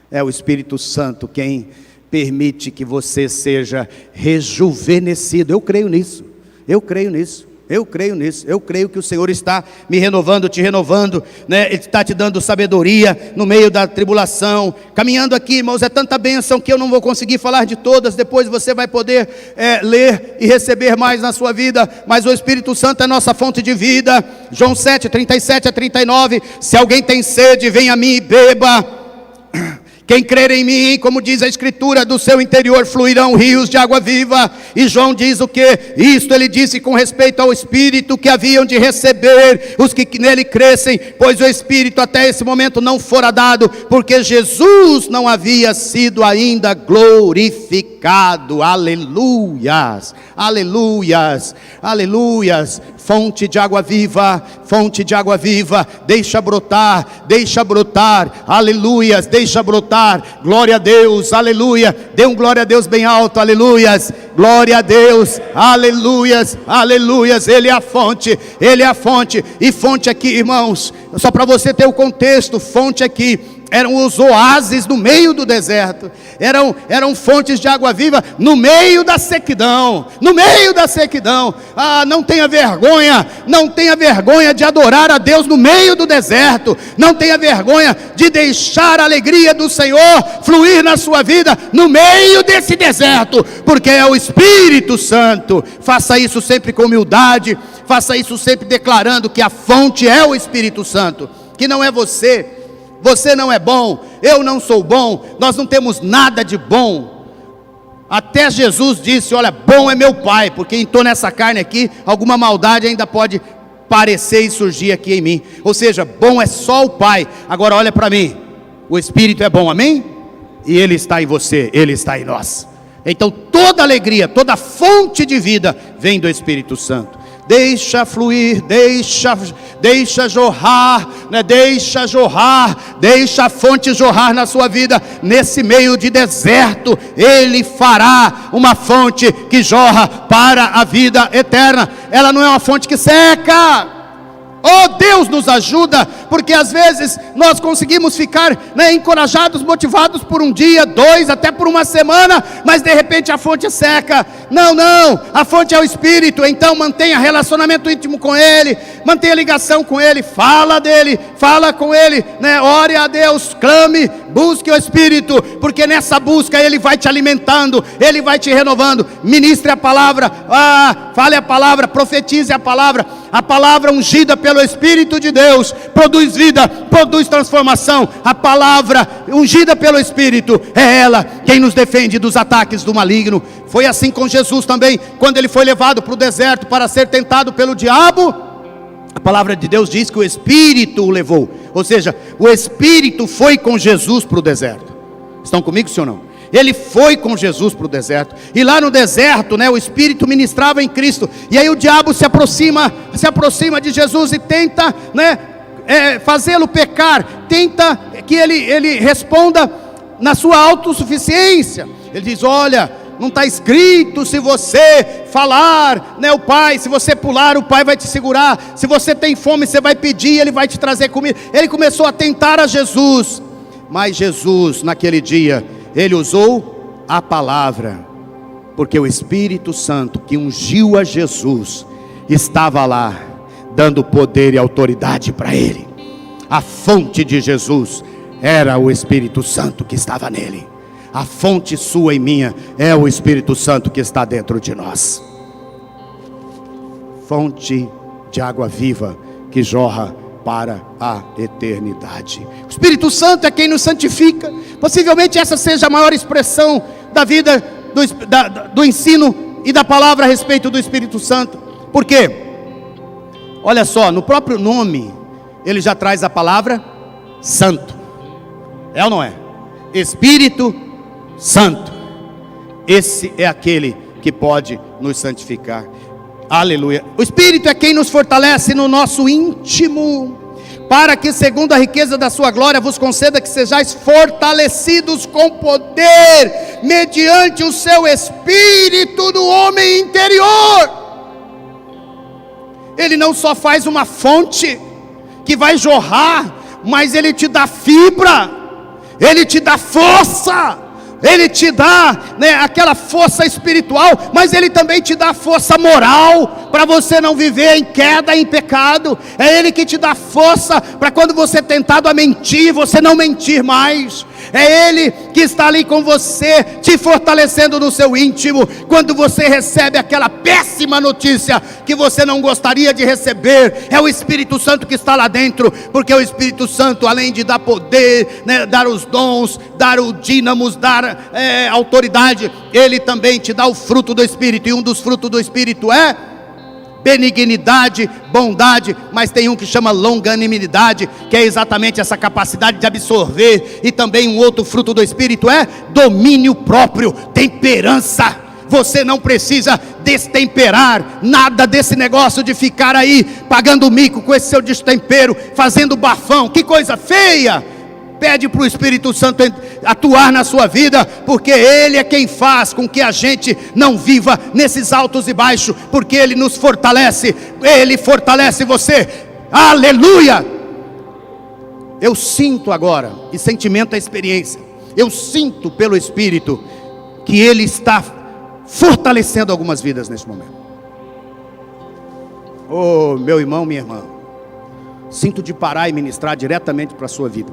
A: É o Espírito Santo quem permite que você seja rejuvenescido. Eu creio nisso, eu creio nisso. Eu creio nisso, eu creio que o Senhor está me renovando, te renovando, né? Ele está te dando sabedoria no meio da tribulação, caminhando aqui, irmãos, é tanta bênção que eu não vou conseguir falar de todas, depois você vai poder ler e receber mais na sua vida, mas o Espírito Santo é nossa fonte de vida. João 7, 37 a 39, se alguém tem sede, vem a mim e beba. Quem crer em mim, como diz a Escritura, do seu interior fluirão rios de água viva. E João diz o que? Isto ele disse com respeito ao Espírito que haviam de receber os que nele crescem, pois o Espírito até esse momento não fora dado, porque Jesus não havia sido ainda glorificado. Aleluias, aleluias, aleluias. Fonte de água viva, fonte de água viva, deixa brotar, aleluias, deixa brotar, glória a Deus, aleluia, dê um glória a Deus bem alto, aleluias, glória a Deus, aleluias, aleluias, Ele é a fonte, e fonte aqui, irmãos, só para você ter o contexto, fonte aqui, eram os oásis no meio do deserto, eram fontes de água viva no meio da sequidão, não tenha vergonha de adorar a Deus no meio do deserto, não tenha vergonha de deixar a alegria do Senhor fluir na sua vida no meio desse deserto, porque é o Espírito Santo. Faça isso sempre com humildade, faça isso sempre declarando que a fonte é o Espírito Santo, que não é você. Você não é bom, eu não sou bom, nós não temos nada de bom. Até Jesus disse, olha, bom é meu Pai, porque entrou nessa carne aqui, alguma maldade ainda pode parecer e surgir aqui em mim. Ou seja, bom é só o Pai. Agora olha para mim, o Espírito é bom, amém? E Ele está em você, Ele está em nós. Então toda alegria, toda fonte de vida vem do Espírito Santo. Deixa fluir, deixa jorrar, né? Deixa a fonte jorrar na sua vida, nesse meio de deserto, Ele fará uma fonte que jorra para a vida eterna. Ela não é uma fonte que seca. Oh, Deus nos ajuda, porque às vezes nós conseguimos ficar, né, encorajados, motivados por um dia, 2, até por uma semana, mas de repente a fonte seca. Não, a fonte é o Espírito. Então mantenha relacionamento íntimo com Ele, mantenha ligação com Ele, fala com Ele, né? Ore a Deus, clame, busque o Espírito, porque nessa busca Ele vai te alimentando, Ele vai te renovando. Ministre a palavra, fale a palavra, profetize a palavra ungida pelo Espírito de Deus, produz vida, produz transformação. A palavra ungida pelo Espírito, é ela quem nos defende dos ataques do maligno. Foi assim com Jesus também, quando ele foi levado para o deserto para ser tentado pelo diabo. A palavra de Deus diz que o Espírito o levou, ou seja, o Espírito foi com Jesus para o deserto. Estão comigo, sim ou não? Ele foi com Jesus para o deserto, e lá no deserto, né, o Espírito ministrava em Cristo, e aí o diabo se aproxima de Jesus e tenta, né, fazê-lo pecar, tenta que ele responda na sua autossuficiência. Ele diz, olha, não está escrito, se você falar, né, o Pai, se você pular, o Pai vai te segurar, se você tem fome, você vai pedir, Ele vai te trazer comida. Ele começou a tentar a Jesus, mas Jesus, naquele dia, Ele usou a palavra, porque o Espírito Santo que ungiu a Jesus estava lá, dando poder e autoridade para ele. A fonte de Jesus era o Espírito Santo que estava nele. A fonte sua e minha é o Espírito Santo que está dentro de nós. Fonte de água viva que jorra para a eternidade. O Espírito Santo é quem nos santifica. Possivelmente essa seja a maior expressão da vida, do ensino e da palavra a respeito do Espírito Santo. Por quê? Olha só, no próprio nome ele já traz a palavra santo. É ou não é? Espírito Santo. Esse é aquele que pode nos santificar. Aleluia. O Espírito é quem nos fortalece no nosso íntimo, para que segundo a riqueza da sua glória vos conceda que sejais fortalecidos com poder, mediante o seu Espírito do homem interior. Ele não só faz uma fonte que vai jorrar, mas Ele te dá fibra, Ele te dá força, Ele te dá, aquela força espiritual, mas Ele também te dá força moral, para você não viver em queda, em pecado. É Ele que te dá força, para quando você é tentado a mentir, você não mentir mais. É Ele que está ali com você, te fortalecendo no seu íntimo, quando você recebe aquela péssima notícia, que você não gostaria de receber. É o Espírito Santo que está lá dentro, porque o Espírito Santo, além de dar poder, dar os dons, dar o dínamos, dar autoridade, Ele também te dá o fruto do Espírito, e um dos frutos do Espírito é benignidade, bondade, mas tem um que chama longanimidade, que é exatamente essa capacidade de absorver. E também um outro fruto do Espírito é domínio próprio, temperança. Você não precisa destemperar nada desse negócio de ficar aí pagando mico com esse seu destempero, fazendo bafão, que coisa feia. Pede para o Espírito Santo atuar na sua vida, porque Ele é quem faz com que a gente não viva nesses altos e baixos, porque Ele nos fortalece, Ele fortalece você. Aleluia! Eu sinto agora, e sentimento é experiência, eu sinto pelo Espírito que Ele está fortalecendo algumas vidas nesse momento. Oh, meu irmão, minha irmã, sinto de parar e ministrar diretamente para a sua vida.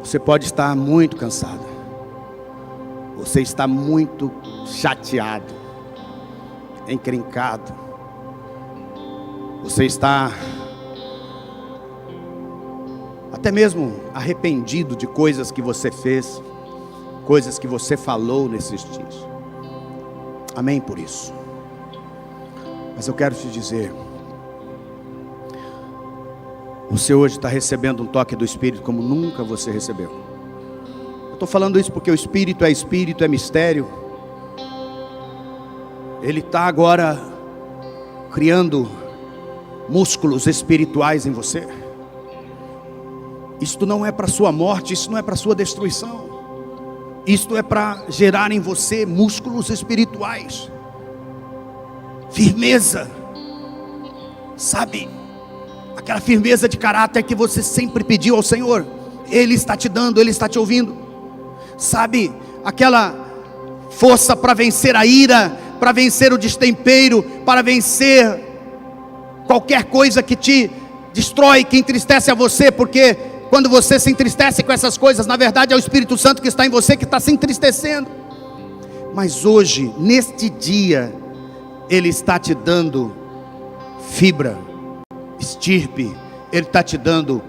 A: Você pode estar muito cansado, você está muito chateado, encrencado, você está até mesmo arrependido de coisas que você fez, coisas que você falou nesses dias. Amém por isso. Mas eu quero te dizer, você hoje está recebendo um toque do Espírito como nunca você recebeu. Eu estou falando isso porque o Espírito, é mistério. Ele está agora criando músculos espirituais em você. Isto não é para sua morte, isso não é para sua destruição. Isto é para gerar em você músculos espirituais, firmeza, sabe? Aquela firmeza de caráter que você sempre pediu ao Senhor, Ele está te dando, Ele está te ouvindo. Sabe, aquela força para vencer a ira, para vencer o destempeiro, para vencer qualquer coisa que te destrói, que entristece a você, porque quando você se entristece com essas coisas, na verdade é o Espírito Santo que está em você que está se entristecendo. Mas hoje, neste dia, Ele está te dando fibra, estirpe, Ele está te dando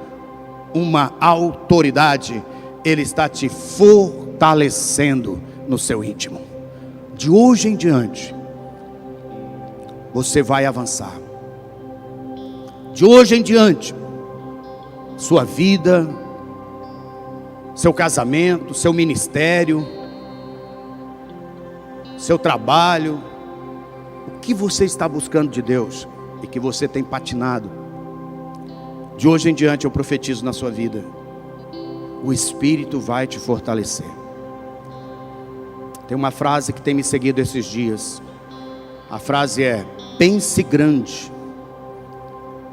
A: uma autoridade, Ele está te fortalecendo no seu íntimo. De hoje em diante, você vai avançar. De hoje em diante, sua vida, seu casamento, seu ministério, seu trabalho, o que você está buscando de Deus e que você tem patinado, de hoje em diante eu profetizo na sua vida, o Espírito vai te fortalecer. Tem uma frase que tem me seguido esses dias, a frase é: pense grande.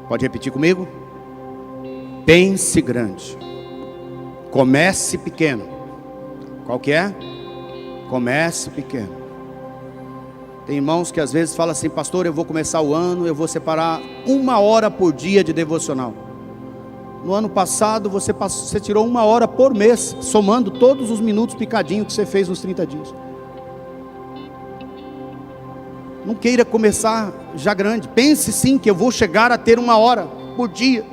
A: Pode repetir comigo? Pense grande, comece pequeno. Qual que é? Comece pequeno. Tem irmãos que às vezes falam assim: pastor, eu vou começar o ano, eu vou separar 1 hora por dia de devocional. No ano passado você tirou 1 hora por mês, somando todos os minutos picadinhos que você fez nos 30 dias. Não queira começar já grande. Pense sim que eu vou chegar a ter 1 hora por dia.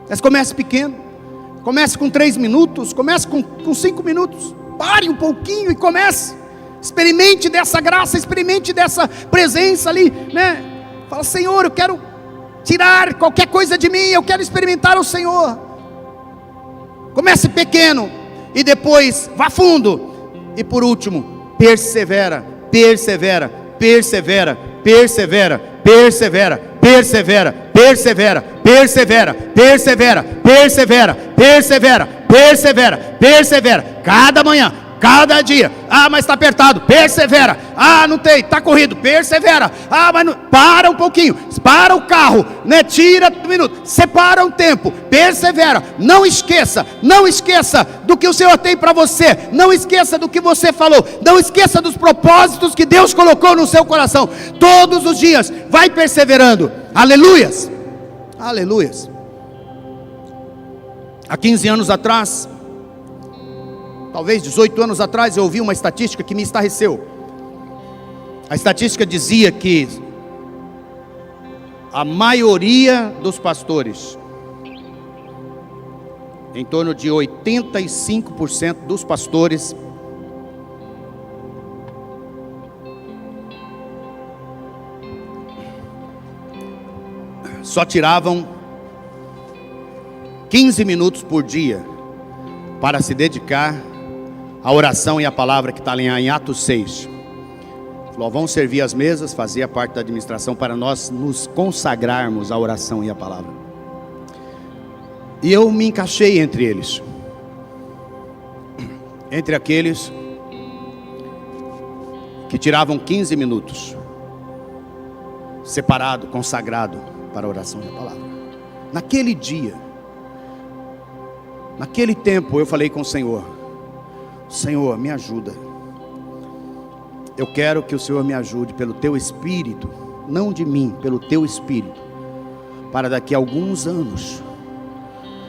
A: Mas comece pequeno. Comece com 3 minutos, comece com 5 minutos. Pare um pouquinho e comece. Experimente dessa graça, experimente dessa presença ali, né? Fala: Senhor, eu quero tirar qualquer coisa de mim, eu quero experimentar o Senhor. Comece pequeno e depois vá fundo. E por último, persevera, persevera, persevera, persevera, persevera, persevera, persevera, persevera, persevera, persevera, persevera, persevera, persevera. Cada manhã, cada dia. Ah, mas está apertado, persevera. Ah, não tem, está corrido, persevera. Ah, mas não, para um pouquinho, para o carro, né? Tira um minuto, separa um tempo, persevera. Não esqueça do que o Senhor tem para você. Não esqueça do que você falou. Não esqueça dos propósitos que Deus colocou no seu coração. Todos os dias, vai perseverando. Aleluias, aleluias. Há 15 anos atrás, talvez 18 anos atrás, eu ouvi uma estatística que me estarreceu. A estatística dizia que a maioria dos pastores, em torno de 85% dos pastores, só tiravam 15 minutos por dia para se dedicar à oração e à palavra que está ali em Atos 6. Falou, vamos servir as mesas, fazer a parte da administração para nós nos consagrarmos à oração e à palavra. E eu me encaixei entre eles. Entre aqueles que tiravam 15 minutos, separado, consagrado para a oração e a palavra. Naquele dia, naquele tempo eu falei com o Senhor: Senhor, me ajuda. Eu quero que o Senhor me ajude pelo Teu Espírito, não de mim, pelo Teu Espírito, para daqui a alguns anos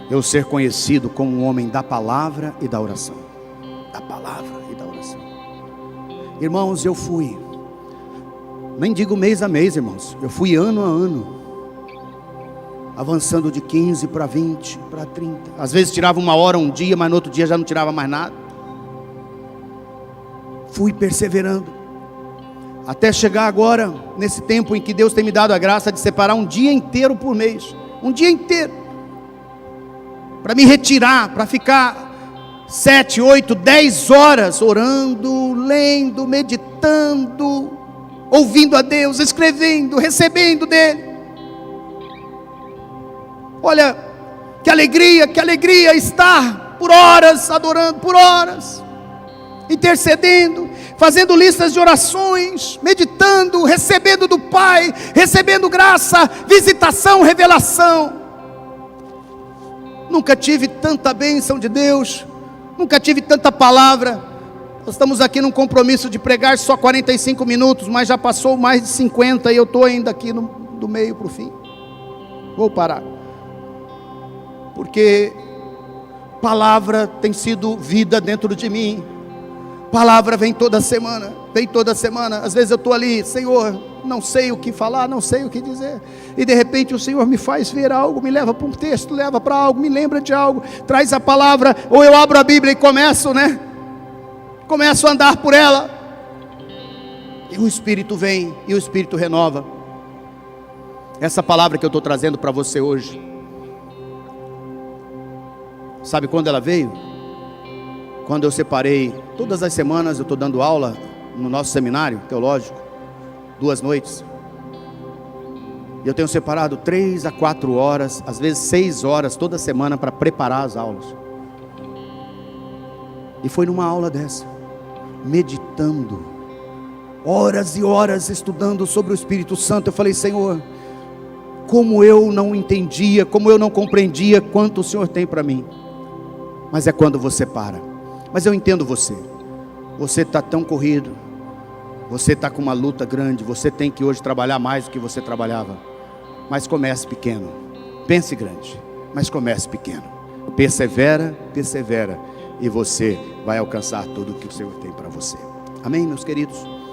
A: eu ser conhecido como um homem da palavra e da oração. Da palavra e da oração. Irmãos, eu fui, nem digo mês a mês, irmãos, eu fui ano a ano, avançando de 15 para 20, para 30. Às vezes tirava uma hora um dia, mas no outro dia já não tirava mais nada. Fui perseverando, até chegar agora, nesse tempo em que Deus tem me dado a graça de separar um dia inteiro por mês. Um dia inteiro, para me retirar, para ficar 7, 8, 10 horas orando, lendo, meditando, ouvindo a Deus, escrevendo, recebendo dEle. Olha, que alegria estar por horas, adorando por horas, intercedendo, fazendo listas de orações, meditando, recebendo do Pai, recebendo graça, visitação, revelação. Nunca tive tanta bênção de Deus, nunca tive tanta palavra. Nós estamos aqui num compromisso de pregar só 45 minutos, mas já passou mais de 50 e eu estou ainda aqui do meio para o fim. Vou parar, porque palavra tem sido vida dentro de mim. Palavra vem toda semana. Às vezes eu estou ali, Senhor, não sei o que falar, não sei o que dizer, e de repente o Senhor me faz ver algo, me leva para um texto, leva para algo, me lembra de algo, traz a palavra, ou eu abro a Bíblia e começo a andar por ela, e o Espírito vem, e o Espírito renova. Essa palavra que eu estou trazendo para você hoje, sabe quando ela veio? Quando eu separei, todas as semanas eu estou dando aula no nosso seminário teológico, 2 noites, e eu tenho separado 3 a 4 horas, às vezes 6 horas toda semana para preparar as aulas. E foi numa aula dessa, meditando, horas e horas estudando sobre o Espírito Santo, eu falei, Senhor, como eu não entendia, como eu não compreendia quanto o Senhor tem para mim. Mas é quando você para. Mas eu entendo você está tão corrido, você está com uma luta grande, você tem que hoje trabalhar mais do que você trabalhava. Mas comece pequeno, pense grande, mas comece pequeno. Persevera, e você vai alcançar tudo o que o Senhor tem para você. Amém, meus queridos?